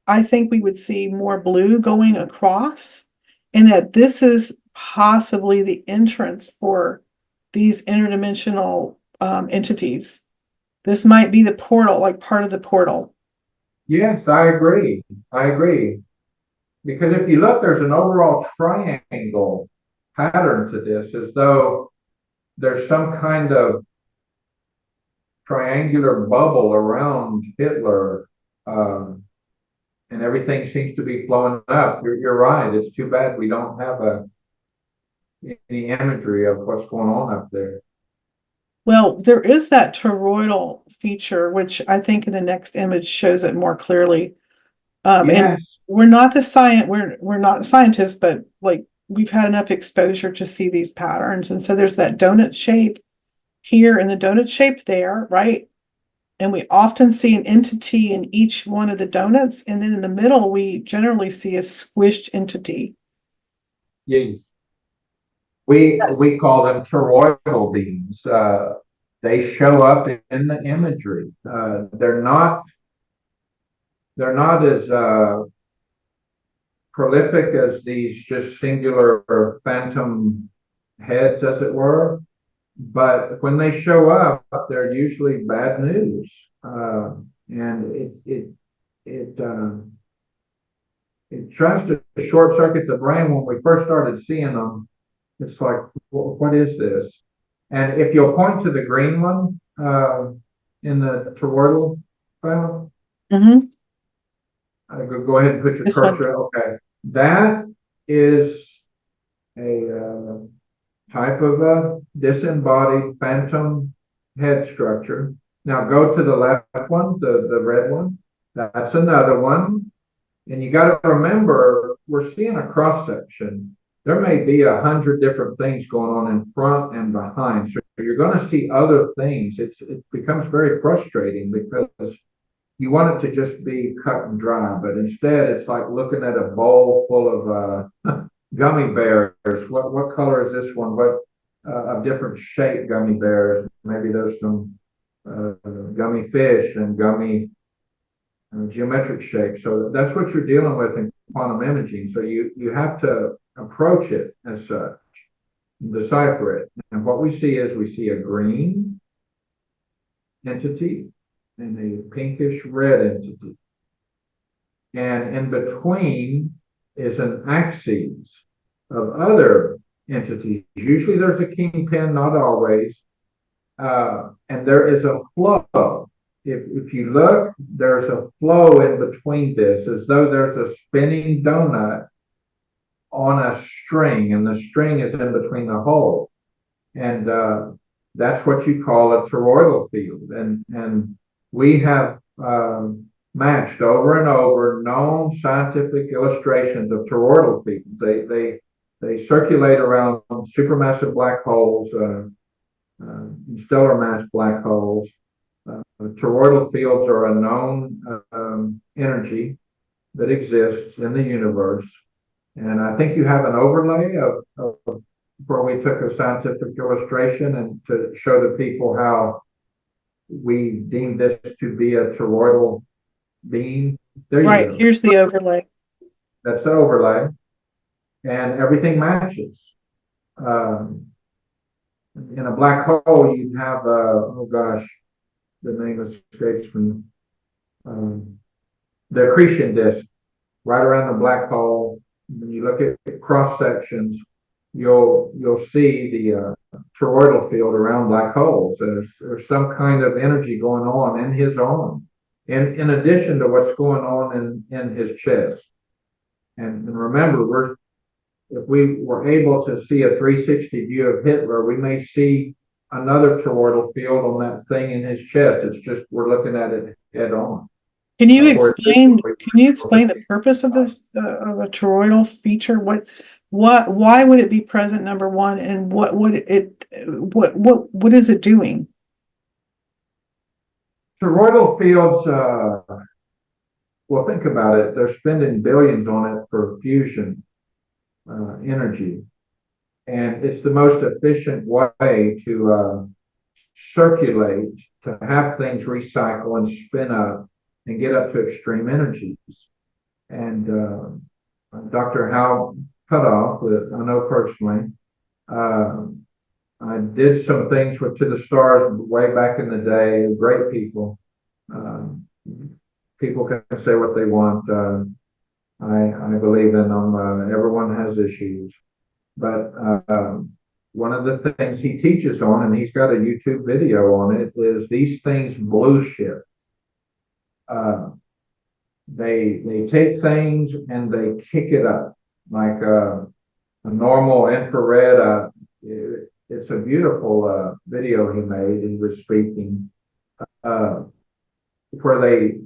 I think we would see more blue going across, and that this is possibly the entrance for these interdimensional entities. This might be the portal, like part of the portal. yes, I agree. I agree. Because if you look, there's an overall triangle pattern to this, as though there's some kind of triangular bubble around Hitler, um, and everything seems to be flowing up. You're right. It's too bad we don't have any imagery of what's going on up there. Well, there is that toroidal feature, which I think in the next image shows it more clearly. And Yes, we're not scientists, but like we've had enough exposure to see these patterns. And so there's that donut shape here and the donut shape there, right? And we often see an entity in each one of the donuts. And then in the middle, we generally see a squished entity. yes. We call them toroidal beams. They show up in the imagery. They're not as prolific as these just singular phantom heads, as it were. But when they show up, they're usually bad news, and it tries to short circuit the brain. When we first started seeing them, it's like, what is this? And if you'll point to the green one in the toroidal file, Mhm. go ahead and put your This one. cursor. Okay, that is a type of a disembodied phantom head structure. Now go to the left one, the red one. That's another one. And you got to remember, we're seeing a cross section. There may be 100 different things going on in front and behind. So you're going to see other things. It becomes very frustrating because you want it to just be cut and dry, but instead it's like looking at a bowl full of gummy bears. What color is this one? What of different shape gummy bears? Maybe there's some gummy fish and gummy geometric shapes. So that's what you're dealing with in quantum imaging. So you have to approach it as such, decipher it. And what we see is we see a green entity and a pinkish red entity. And in between is an axis of other entities. Usually there's a kingpin, not always. And there is a flow. If you look, there's a flow in between this, as though there's a spinning donut on a string, and the string is in between the hole. And that's what you call a toroidal field. And we have matched over and over known scientific illustrations of toroidal fields. They circulate around supermassive black holes, stellar mass black holes. Toroidal fields are a known energy that exists in the universe. And I think you have an overlay of where we took a scientific illustration and to show the people how we deem this to be a toroidal being. There you Right, go. here's the overlay. That's the overlay. And everything matches. In a black hole, you have, oh gosh, the name escapes me. The accretion disk right around the black hole. When you look at cross sections, you'll see the toroidal field around black holes. There's some kind of energy going on in his arm, in addition to what's going on in his chest. And remember, if we were able to see a 360 view of Hitler, we may see another toroidal field on that thing in his chest. It's just we're looking at it head on. Can you explain the purpose of this of a toroidal feature? Why would it be present, number one, and what is it doing? Toroidal fields, well, think about it. They're spending billions on it for fusion energy. And it's the most efficient way to circulate, to have things recycle and spin up and get up to extreme energies. And Dr. Hal Cutoff, that I know personally, I did some things with To the Stars way back in the day. Great people. People can say what they want. I believe in them. Everyone has issues. But one of the things he teaches on, and he's got a YouTube video on it, is these things blue shift. They take things and they kick it up like a normal infrared. It's a beautiful video he made. He was speaking where they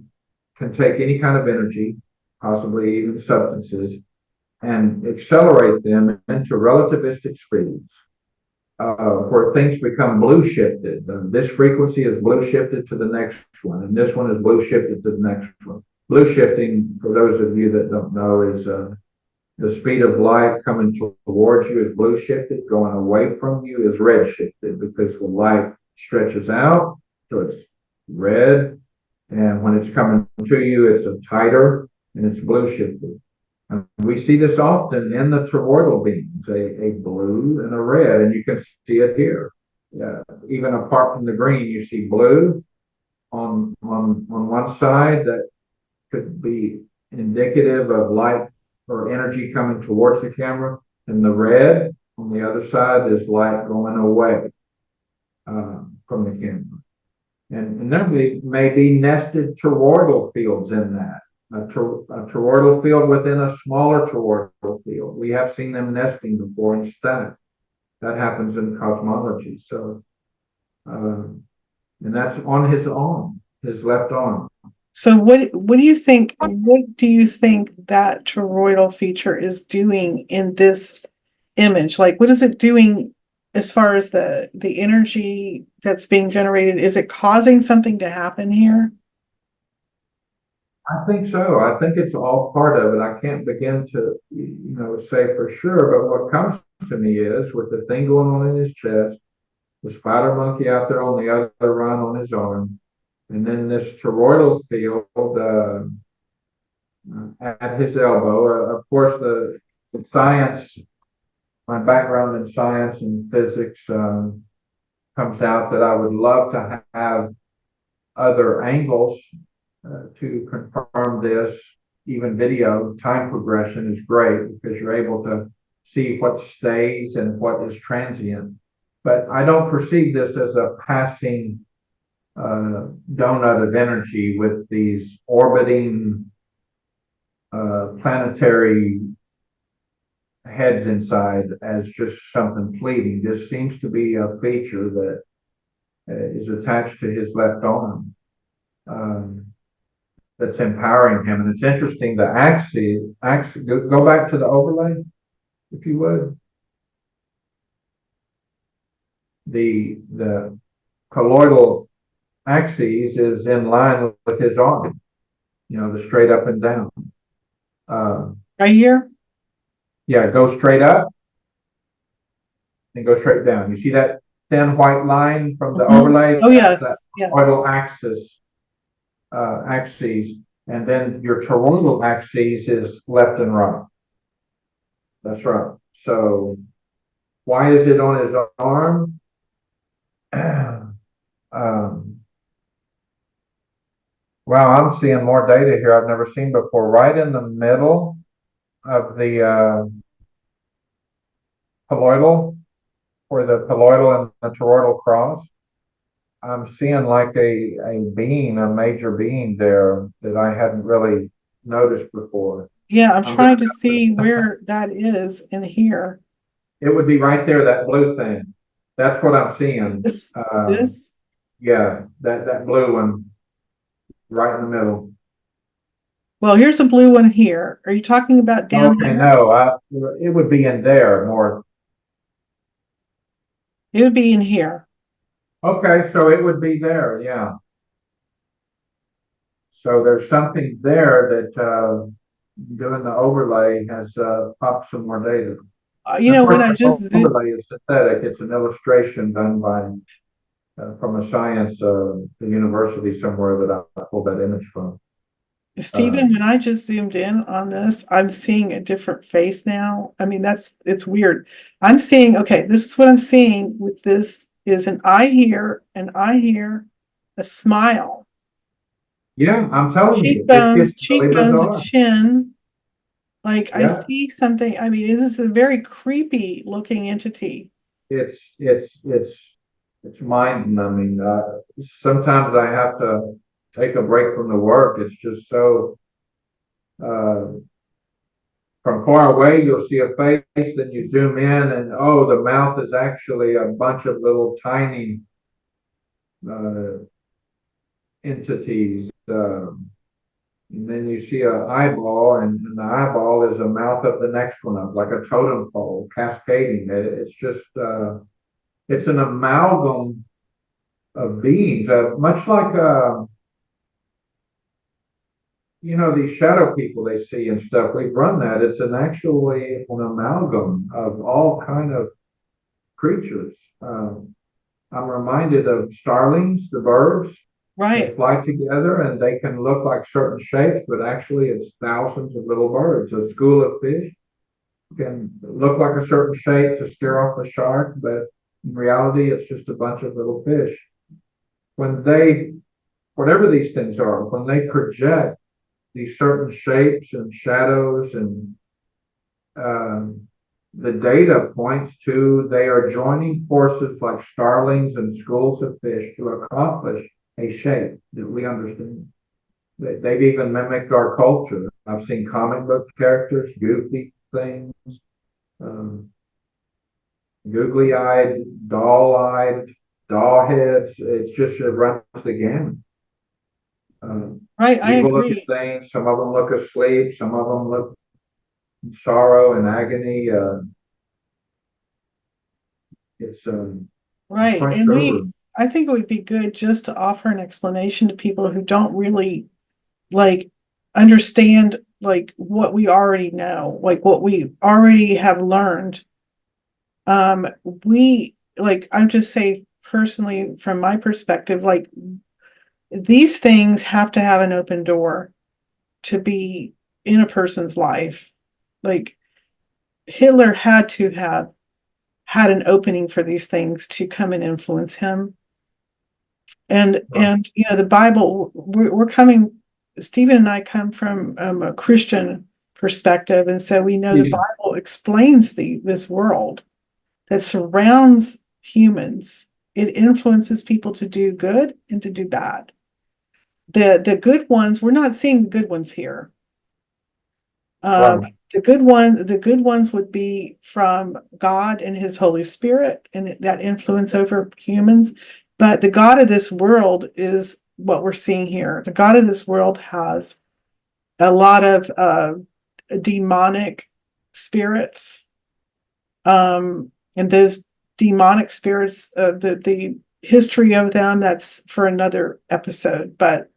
can take any kind of energy, possibly even substances, and accelerate them into relativistic speeds, where things become blue shifted. This frequency is blue shifted to the next one, and this one is blue shifted to the next one. Blue shifting, for those of you that don't know, is the speed of light coming towards you is blue shifted. Going away from you is red shifted, because the light stretches out, so it's red, and when it's coming to you, it's a tighter, and it's blue shifted. And we see this often in the toroidal beams, a blue and a red, and you can see it here. Even apart from the green, you see blue on one side that could be indicative of light or energy coming towards the camera, and the red on the other side is light going away from the camera. And there may be nested toroidal fields in that. A toroidal field within a smaller toroidal field. We have seen them nesting before in static. That happens in cosmology. So, and that's on his arm, his left arm. So what do you think? What do you think that toroidal feature is doing in this image? Like, what is it doing as far as the energy that's being generated? Is it causing something to happen here? I think so. I think it's all part of it. I can't begin to, say for sure, but what comes to me is with the thing going on in his chest, the spider monkey out there on the other run on his arm, and then this toroidal field at his elbow. Of course, the science, my background in science and physics comes out that I would love to have other angles to confirm this. Even video time progression is great because you're able to see what stays and what is transient. But I don't perceive this as a passing donut of energy with these orbiting planetary heads inside as just something fleeting. This seems to be a feature that is attached to his left arm. That's empowering him. And it's interesting, the axis, go back to the overlay, if you would. The colloidal axis is in line with his arm, the straight up and down. Right here? Yeah, go straight up and go straight down. You see that thin white line from the overlay? Oh, That's that yes, yes. colloidal axis. And then your toroidal axis is left and right. That's right. So why is it on his arm? Wow, I'm seeing more data here I've never seen before. Right in the middle of the colloidal, where the colloidal and the toroidal cross, I'm seeing like a bean, a major bean there that I hadn't really noticed before. Yeah, I'm trying to see where that is in here. It would be right there, that blue thing. That's what I'm seeing. This? Yeah, that blue one right in the middle. Well, here's a blue one here. Are you talking about down Okay, here? no, it would be in there more. It would be in here. Okay, so it would be there, yeah. So there's something there that doing the overlay has popped some more data. Of When course, I the just zoomed, overlay is synthetic. It's an illustration done by from a science the university somewhere that I pulled that image from. Stephen, when I just zoomed in on this, I'm seeing a different face now. I mean, it's weird. I'm seeing, okay, this is what I'm seeing with this is an eye here, a smile. Yeah, I'm telling you, it's really Cheekbones, a bizarre. chin. Like I Yeah, see something. I mean, this is a very creepy looking entity. it's mind numbing. Sometimes I have to take a break from the work. It's just so. Uh, from far away, you'll see a face, then you zoom in, and oh, the mouth is actually a bunch of little tiny uh, entities. And then you see an eyeball, and the eyeball is a mouth of the next one up, like a totem pole, cascading. It's just, it's an amalgam of beings, much like, these shadow people they see and stuff. We've run that. It's actually an amalgam of all kind of creatures. I'm reminded of starlings, the birds. They Right, fly together and they can look like certain shapes, but actually it's thousands of little birds. A school of fish can look like a certain shape to scare off a shark, but in reality, it's just a bunch of little fish. When whatever these things are, when they project these certain shapes and shadows and um, the data points to they are joining forces like starlings and schools of fish to accomplish a shape that we understand. They've even mimicked our culture. I've seen comic book characters, goofy things, um, googly-eyed, doll-eyed, doll heads. It runs the gamut. right. I Evil looking agree. things. Some of them look asleep. Some of them look in sorrow and agony. It's Right. quite And sobering. I think it would be good just to offer an explanation to people who don't really like understand like what we already know, like what we already have learned. I'm just saying personally, from my perspective, like these things have to have an open door to be in a person's life. Like Hitler had to have had an opening for these things to come and influence him. And the Bible, we're coming, Stephen and I come from a Christian perspective, and so we know the Yeah. Bible explains this world that surrounds humans. It influences people to do good and to do bad. The good ones, we're not seeing the good ones here. Um, Right. the good ones would be from God and his Holy Spirit and that influence over humans. But the God of this world is what we're seeing here. The God of this world has a lot of demonic spirits. And those demonic spirits, the history of them, that's for another episode. But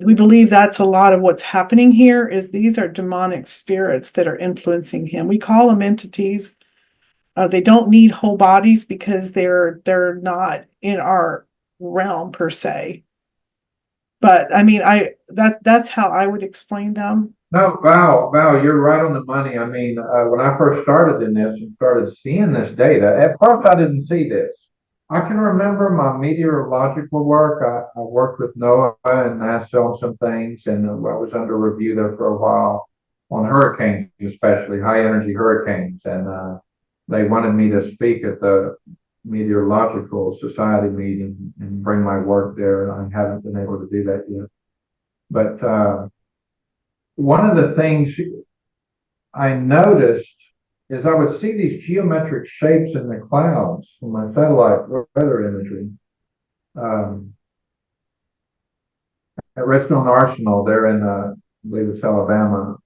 we believe that's a lot of what's happening here is these are demonic spirits that are influencing him. We call them entities. They don't need whole bodies because they're not in our realm per se. But I mean, that's how I would explain them. No, Val, you're right on the money. I mean, when I first started in this and started seeing this data, at first I didn't see this. I can remember my meteorological work. I worked with NOAA and NASA on some things, and I was under review there for a while on hurricanes, especially high energy hurricanes. And they wanted me to speak at the Meteorological Society meeting and bring my work there. And I haven't been able to do that yet. But one of the things I noticed is I would see these geometric shapes in the clouds from my satellite weather imagery. At Redstone Arsenal, there in, I believe it's Alabama,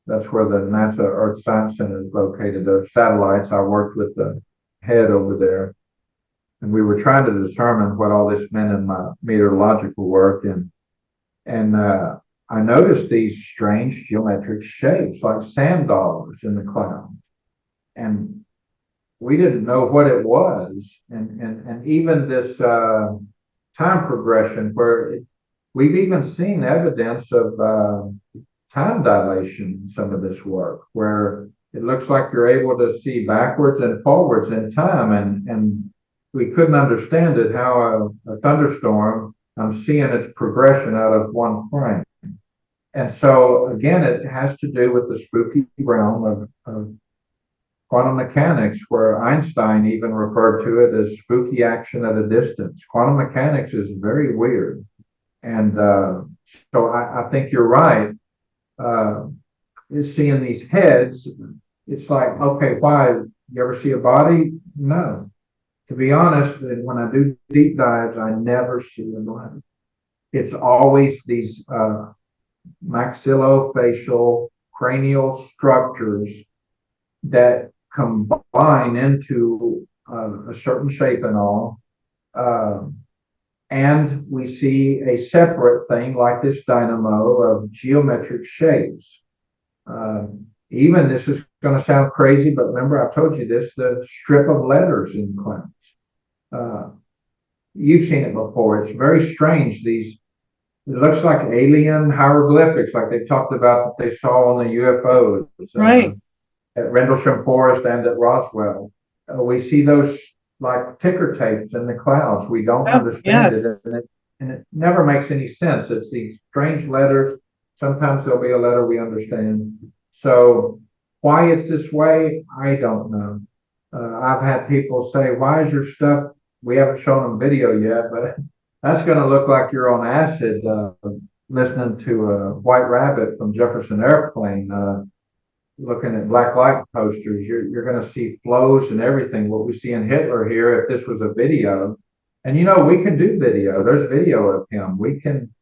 that's where the NASA Earth Science Center is located. The satellites, I worked with the head over there, and we were trying to determine what all this meant in my meteorological work. And I noticed these strange geometric shapes like sand dollars in the clouds. And we didn't know what it was. And even this time progression where we've even seen evidence of time dilation in some of this work, where it looks like you're able to see backwards and forwards in time. And we couldn't understand it, how a thunderstorm, I'm seeing its progression out of one frame. And so, again, it has to do with the spooky realm of quantum mechanics, where Einstein even referred to it as spooky action at a distance. Quantum mechanics is very weird. And so I think you're right. Seeing these heads, it's like, okay, why? You ever see a body? No. To be honest, when I do deep dives, I never see a body. It's always these maxillofacial cranial structures that combine into a certain shape and all. And we see a separate thing like this dynamo of geometric shapes. Even this is going to sound crazy, but remember I told you this, the strip of letters in clouds. You've seen it before. It's very strange. It looks like alien hieroglyphics, like they talked about that they saw on the UFOs. Right. At Rendlesham Forest and at Roswell. We see those like ticker tapes in the clouds. We don't understand yes. it, and it never makes any sense. It's these strange letters. Sometimes there'll be a letter we understand. So why it's this way, I don't know. I've had people say, why is your stuff, we haven't shown them video yet, but that's going to look like you're on acid listening to a White Rabbit from Jefferson Airplane, looking at black light posters. You're going to see flows and everything. What we see in Hitler here, if this was a video, and we can do video. There's video of him. We can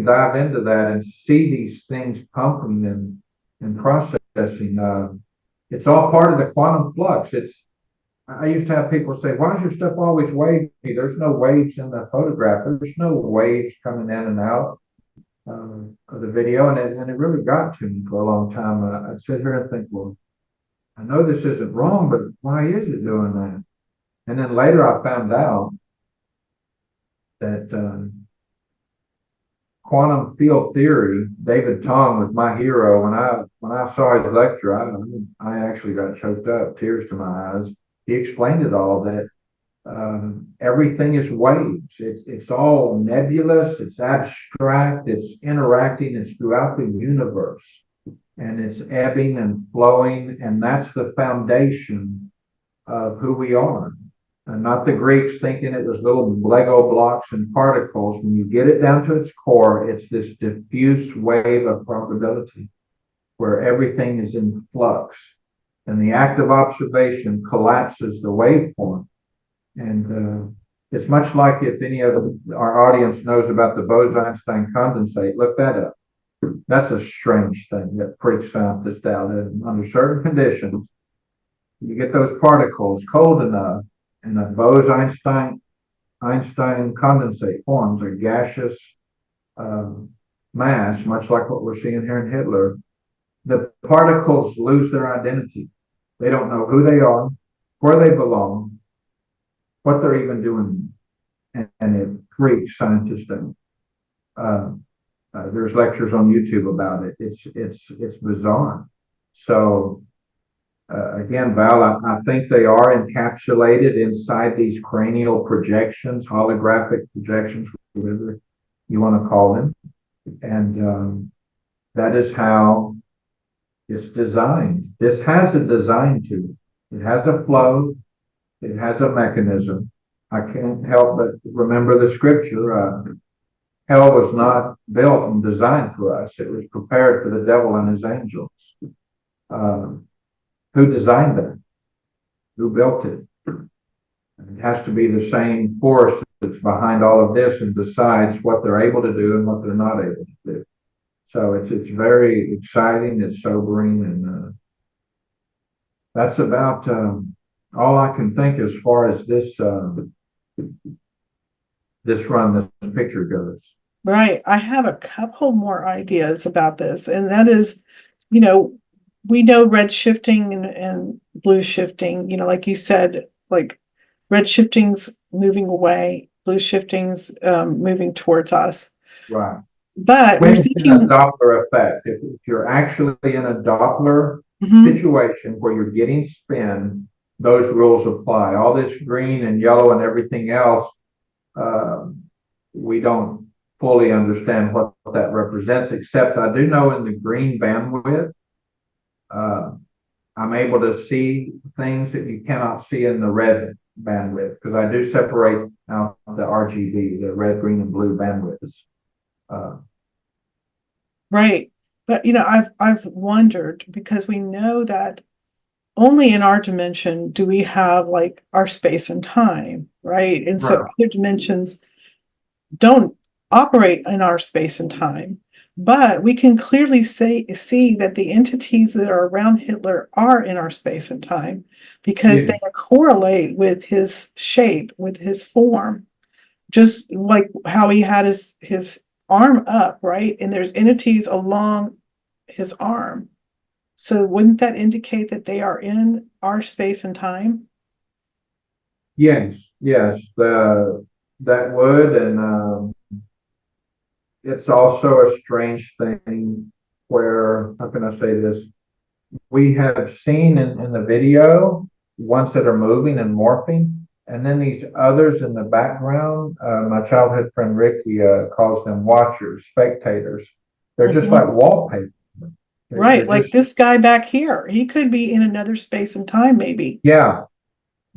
dive into that and see these things pumping and processing. It's all part of the quantum flux. I used to have people say, why is your stuff always wavy? There's no waves in the photograph. There's no waves coming in and out of the video. And it really got to me for a long time. I'd sit here and think, well, I know this isn't wrong, but why is it doing that? And then later I found out that quantum field theory, David Tong was my hero. When I saw his lecture, I actually got choked up, tears to my eyes. He explained it all, that everything is waves. It's all nebulous. It's abstract. It's interacting. It's throughout the universe, and it's ebbing and flowing. And that's the foundation of who we are. And not the Greeks thinking it was little Lego blocks and particles. When you get it down to its core, it's this diffuse wave of probability. where everything is in flux, and the active observation collapses the waveform. And it's much like if any of our audience knows about the Bose-Einstein condensate, look that up. That's a strange thing that freaks scientists out. And under certain conditions, you get those particles cold enough, and the Bose-Einstein condensate forms a gaseous mass, much like what we're seeing here in Hitler. The particles lose their identity. They don't know who they are, where they belong, what they're even doing, and it freaks scientists out. There's lectures on YouTube about it. It's bizarre. So again, Val, I think they are encapsulated inside these cranial projections, holographic projections, whatever you want to call them, and that is how it's designed. This has a design to it. It has a flow. It has a mechanism. I can't help but remember the scripture. Hell was not built and designed for us. It was prepared for the devil and his angels. Who designed that? Who built it? It has to be the same force that's behind all of this and decides what they're able to do and what they're not able to do. So it's very exciting. It's sobering, and that's about all I can think as far as this picture goes. Right. I have a couple more ideas about this, and that is, you know, we know red shifting and blue shifting, like you said, like red shifting's moving away, blue shifting's moving towards us. Right. But When we're it's in thinking, a Doppler effect, if you're actually in a Doppler Mhm. situation where you're getting spin, those rules apply. All this green and yellow and everything else, we don't fully understand what that represents, except I do know in the green bandwidth, I'm able to see things that you cannot see in the red bandwidth, because I do separate out the RGB, the red, green, and blue bandwidths. Right. But I've wondered, because we know that only in our dimension do we have like our space and time, right? And so Right. other dimensions don't operate in our space and time. But we can clearly see that the entities that are around Hitler are in our space and time, because Yeah. they correlate with his shape, with his form, just like how he had his arm up, right? And there's entities along his arm. So wouldn't that indicate that they are in our space and time? Yes, that would, and it's also a strange thing where, how can I say this? We have seen in the video ones that are moving and morphing, and then these others in the background. My childhood friend Ricky calls them watchers, spectators. They're just like wallpaper. Right, They're like just, this guy back here, he could be in another space and time, maybe. yeah.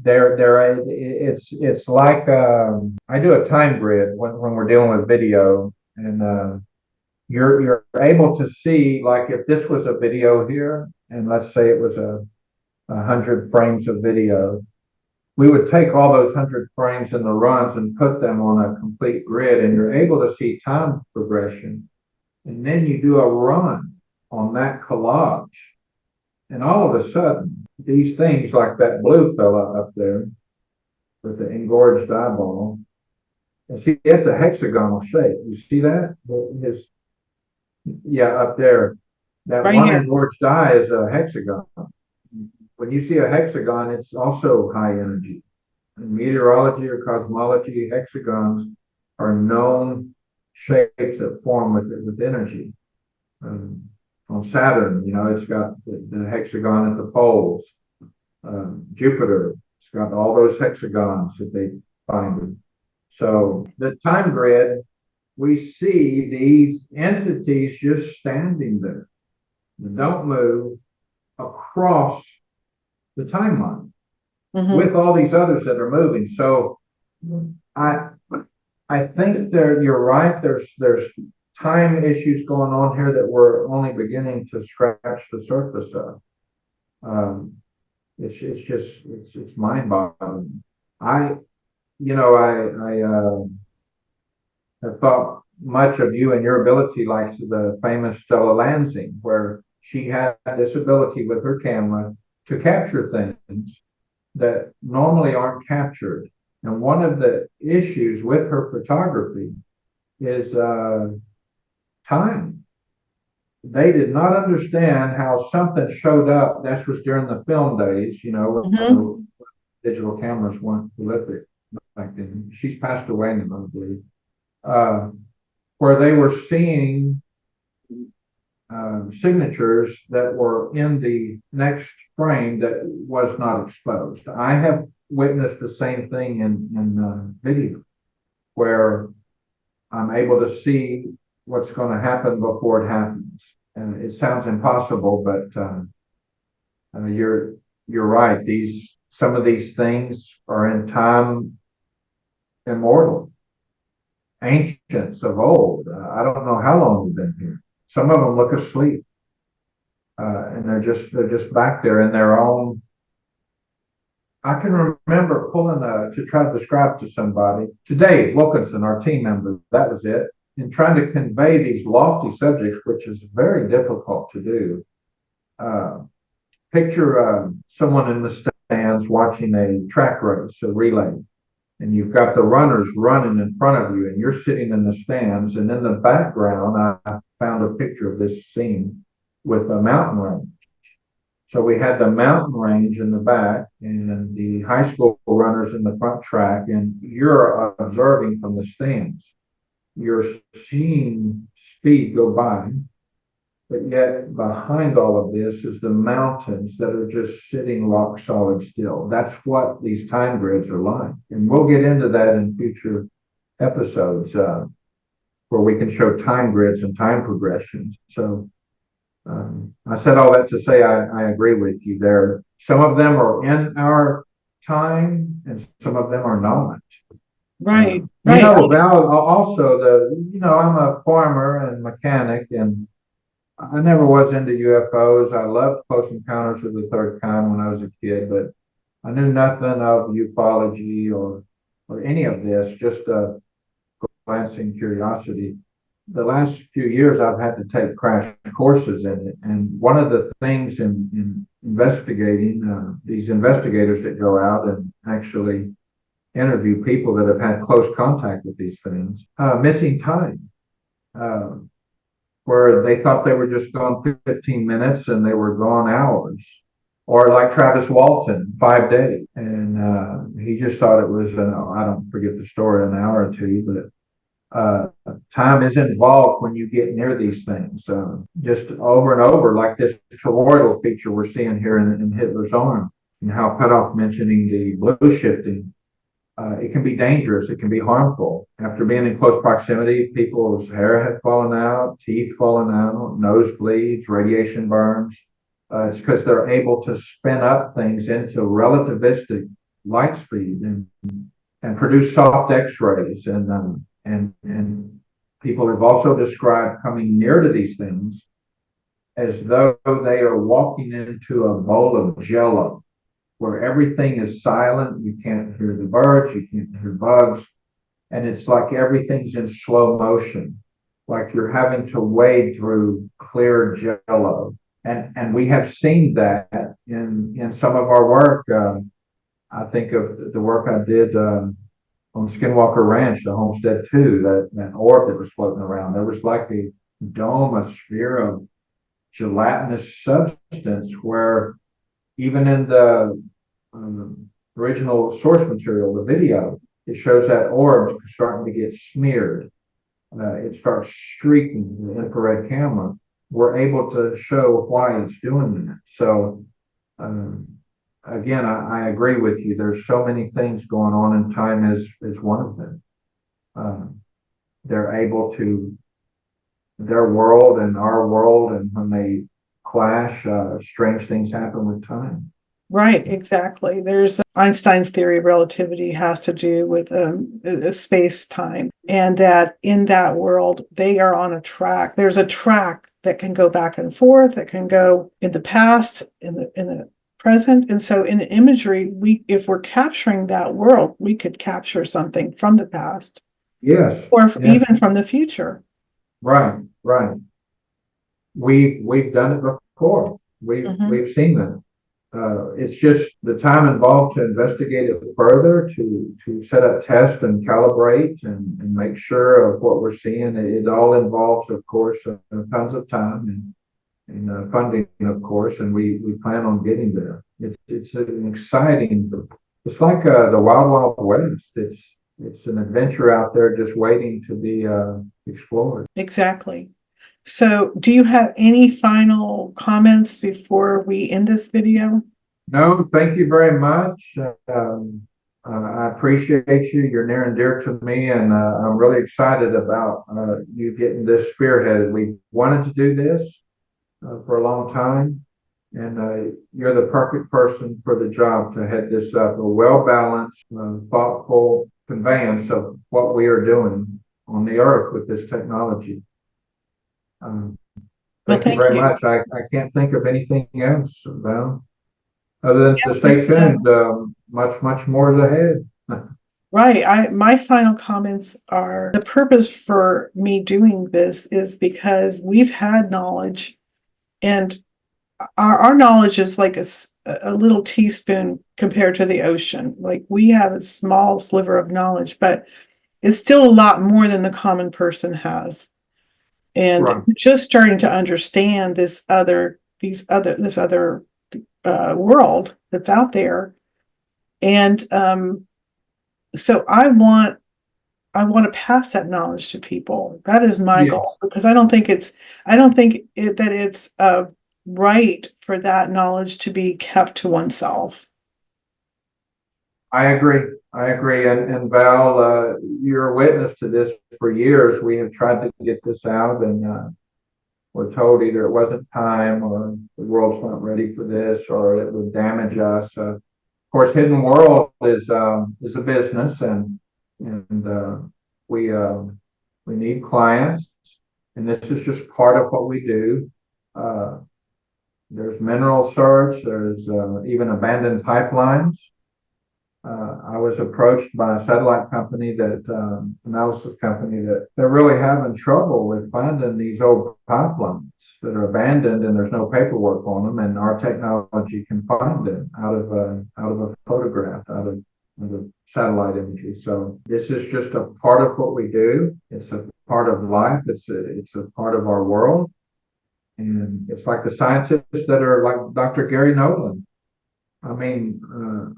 It's like I do a time grid when we're dealing with video, and you're able to see, like, if this was a video here, and let's say it was a 100 frames of video, we would take all those 100 frames in the runs and put them on a complete grid, and you're able to see time progression. And then you do a run on that collage, and all of a sudden, these things, like that blue fella up there with the engorged eyeball, and see, it's a hexagonal shape. You see that? Up there. That Right one here. engorged eye is a hexagon. When you see a hexagon, it's also high energy. In meteorology or cosmology, hexagons are known shapes that form with energy. On Saturn, it's got the hexagon at the poles. Jupiter, it's got all those hexagons that they find. So the time grid, we see these entities just standing there. They don't move across the timeline with all these others that are moving. So I think you're right. There's time issues going on here that we're only beginning to scratch the surface of. Um, it's just it's mind boggling. I have thought much of you and your ability, like the famous Stella Lansing, where she had this ability with her camera to capture things that normally aren't captured. And one of the issues with her photography is time. They did not understand how something showed up. That was during the film days, Mhm. digital cameras weren't prolific back then. She's passed away now, I believe. Uh, where they were seeing signatures that were in the next frame that was not exposed. I have witnessed the same thing in video, where I'm able to see what's going to happen before it happens. And it sounds impossible, but you're right. Some of these things are in time immortal, ancients of old. I don't know how long we've been here. Some of them look asleep, and they're just back there in their own. I can remember pulling to try to describe to somebody, to Dave Wilkinson, our team member, that was it, in trying to convey these lofty subjects, which is very difficult to do. Uh, Picture someone in the stands watching a track race, a relay, and you've got the runners running in front of you, and you're sitting in the stands, and in the background, I found a picture of this scene with a mountain range. So we had the mountain range in the back and the high school runners in the front track, and you're observing from the stands. You're seeing speed go by, but yet behind all of this is the mountains that are just sitting rock solid still. That's what these time grids are like. And we'll get into that in future episodes where we can show time grids and time progressions. So I said all that to say I agree with you there. Some of them are in our time and some of them are not. Right, You right. know, Val, also I'm a farmer and mechanic, and I never was into UFOs. I loved Close Encounters of the Third Kind when I was a kid, but I knew nothing of ufology or any of this, just a glancing curiosity. The last few years, I've had to take crash courses in it, and one of the things in investigating these investigators that go out and actually interview people that have had close contact with these things, missing time. Uh, where they thought they were just gone 15 minutes and they were gone hours. Or like Travis Walton, 5 days. And he just thought it was, I don't forget the story, an hour or two, but time is involved when you get near these things. Just over and over, like this toroidal feature we're seeing here in Hitler's arm, and how Pedoff mentioning the blue shifting. It can be dangerous. It can be harmful. After being in close proximity, people's hair had fallen out, teeth fallen out, nosebleeds, radiation burns. It's because they're able to spin up things into relativistic light speed and produce soft X-rays. And people have also described coming near to these things as though they are walking into a bowl of jello, where everything is silent. You can't hear the birds, you can't hear bugs, and it's like everything's in slow motion, like you're having to wade through clear jello. And we have seen that in some of our work. I think of the work I did on Skinwalker Ranch, the Homestead 2, that orb that was floating around. There was like a dome, a sphere of gelatinous substance where even in the original source material, the video, it shows that orb starting to get smeared. It starts streaking the infrared camera. We're able to show why it's doing that. So, again, I agree with you. There's so many things going on, and time is one of them. They're able to, their world and our world, and when they clash, strange things happen with time. Right, exactly. There's Einstein's theory of relativity has to do with space time, and that in that world they are on a track. There's a track that can go back and forth, that can go in the past, in the present, and so in imagery, we if we're capturing that world, we could capture something from the past Yes, or yes, even from the future. right, right. We've done it before. Mhm. We've seen that. It's just the time involved to investigate it further, to set up tests and calibrate and make sure of what we're seeing. It all involves, of course, tons of time and funding, of course, and we plan on getting there. It's an exciting. It's like the Wild Wild West. It's an adventure out there just waiting to be explored. Exactly. So, do you have any final comments before we end this video? No, thank you very much. I appreciate you. You're near and dear to me, and I'm really excited about you getting this spearheaded. We wanted to do this for a long time, and you're the perfect person for the job to head this up. A well-balanced, thoughtful conveyance of what we are doing on the earth with this technology. Um, Well, Thank you thank very you. much. I can't think of anything else, Val. Other than to stay It's, tuned, much more is ahead. right. My final comments are the purpose for me doing this is because we've had knowledge, and our knowledge is like a little teaspoon compared to the ocean. Like we have a small sliver of knowledge, but it's still a lot more than the common person has. And Right. we're just starting to understand this other world that's out there. And so I want to pass that knowledge to people. That is my Yeah, goal because I don't think that it's right for that knowledge to be kept to oneself. I agree. I agree. And Val, you're a witness to this. For years, we have tried to get this out, and we're told either it wasn't time, or the world's not ready for this, or it would damage us. Of course, Hidden World is a business, and we need clients, and this is just part of what we do. Uh, there's mineral search. There's even abandoned pipelines. I was approached by a satellite company analysis company that they're really having trouble with finding these old pipelines that are abandoned and there's no paperwork on them, and our technology can find them out of a photograph, out of satellite imagery. So this is just a part of what we do. It's a part of life. It's a part of our world, and it's like the scientists that are like Dr. Gary Nolan. I mean,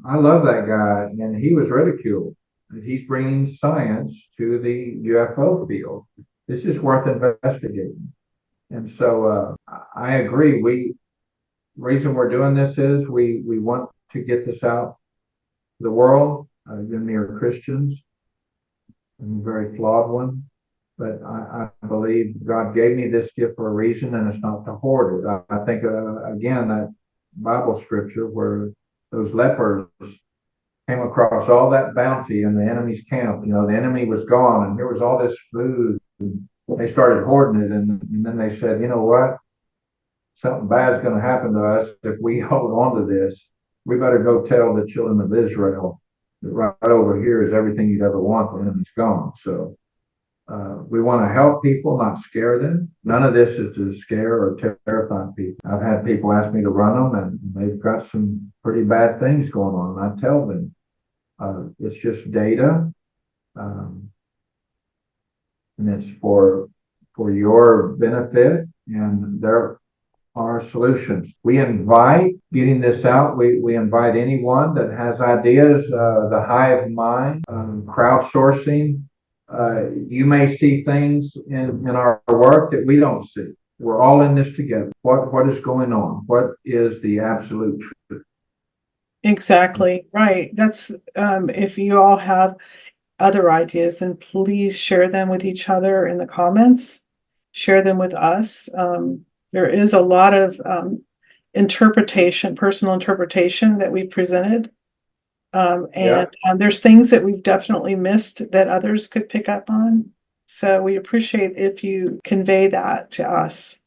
I love that guy, and he was ridiculed. He's bringing science to the UFO field. This is worth investigating. And so I agree. Reason we're doing this is we want to get this out to the world. You and me are Christians. I'm a very flawed one, but I believe God gave me this gift for a reason, and it's not to hoard it. I think again that Bible scripture where those lepers came across all that bounty in the enemy's camp. You know, the enemy was gone and there was all this food. They started hoarding it, and then they said, you know what? Something bad's going to happen to us if we hold on to this. We better go tell the children of Israel that right over here is everything you'd ever want. The enemy's gone. So we want to help people, not scare them. None of this is to scare or terrify people. I've had people ask me to run them, and they've got some pretty bad things going on. And I tell them it's just data, um, and it's for your benefit. And there are solutions. We invite getting this out. We invite anyone that has ideas. The hive mind, crowdsourcing. You may see things in our work that we don't see. We're all in this together. What is going on? What is the absolute truth? Exactly, right. That's if you all have other ideas, then please share them with each other in the comments. Share them with us. There is a lot of interpretation, personal interpretation that we presented. Yeah. There's things that we've definitely missed that others could pick up on. So we appreciate if you convey that to us.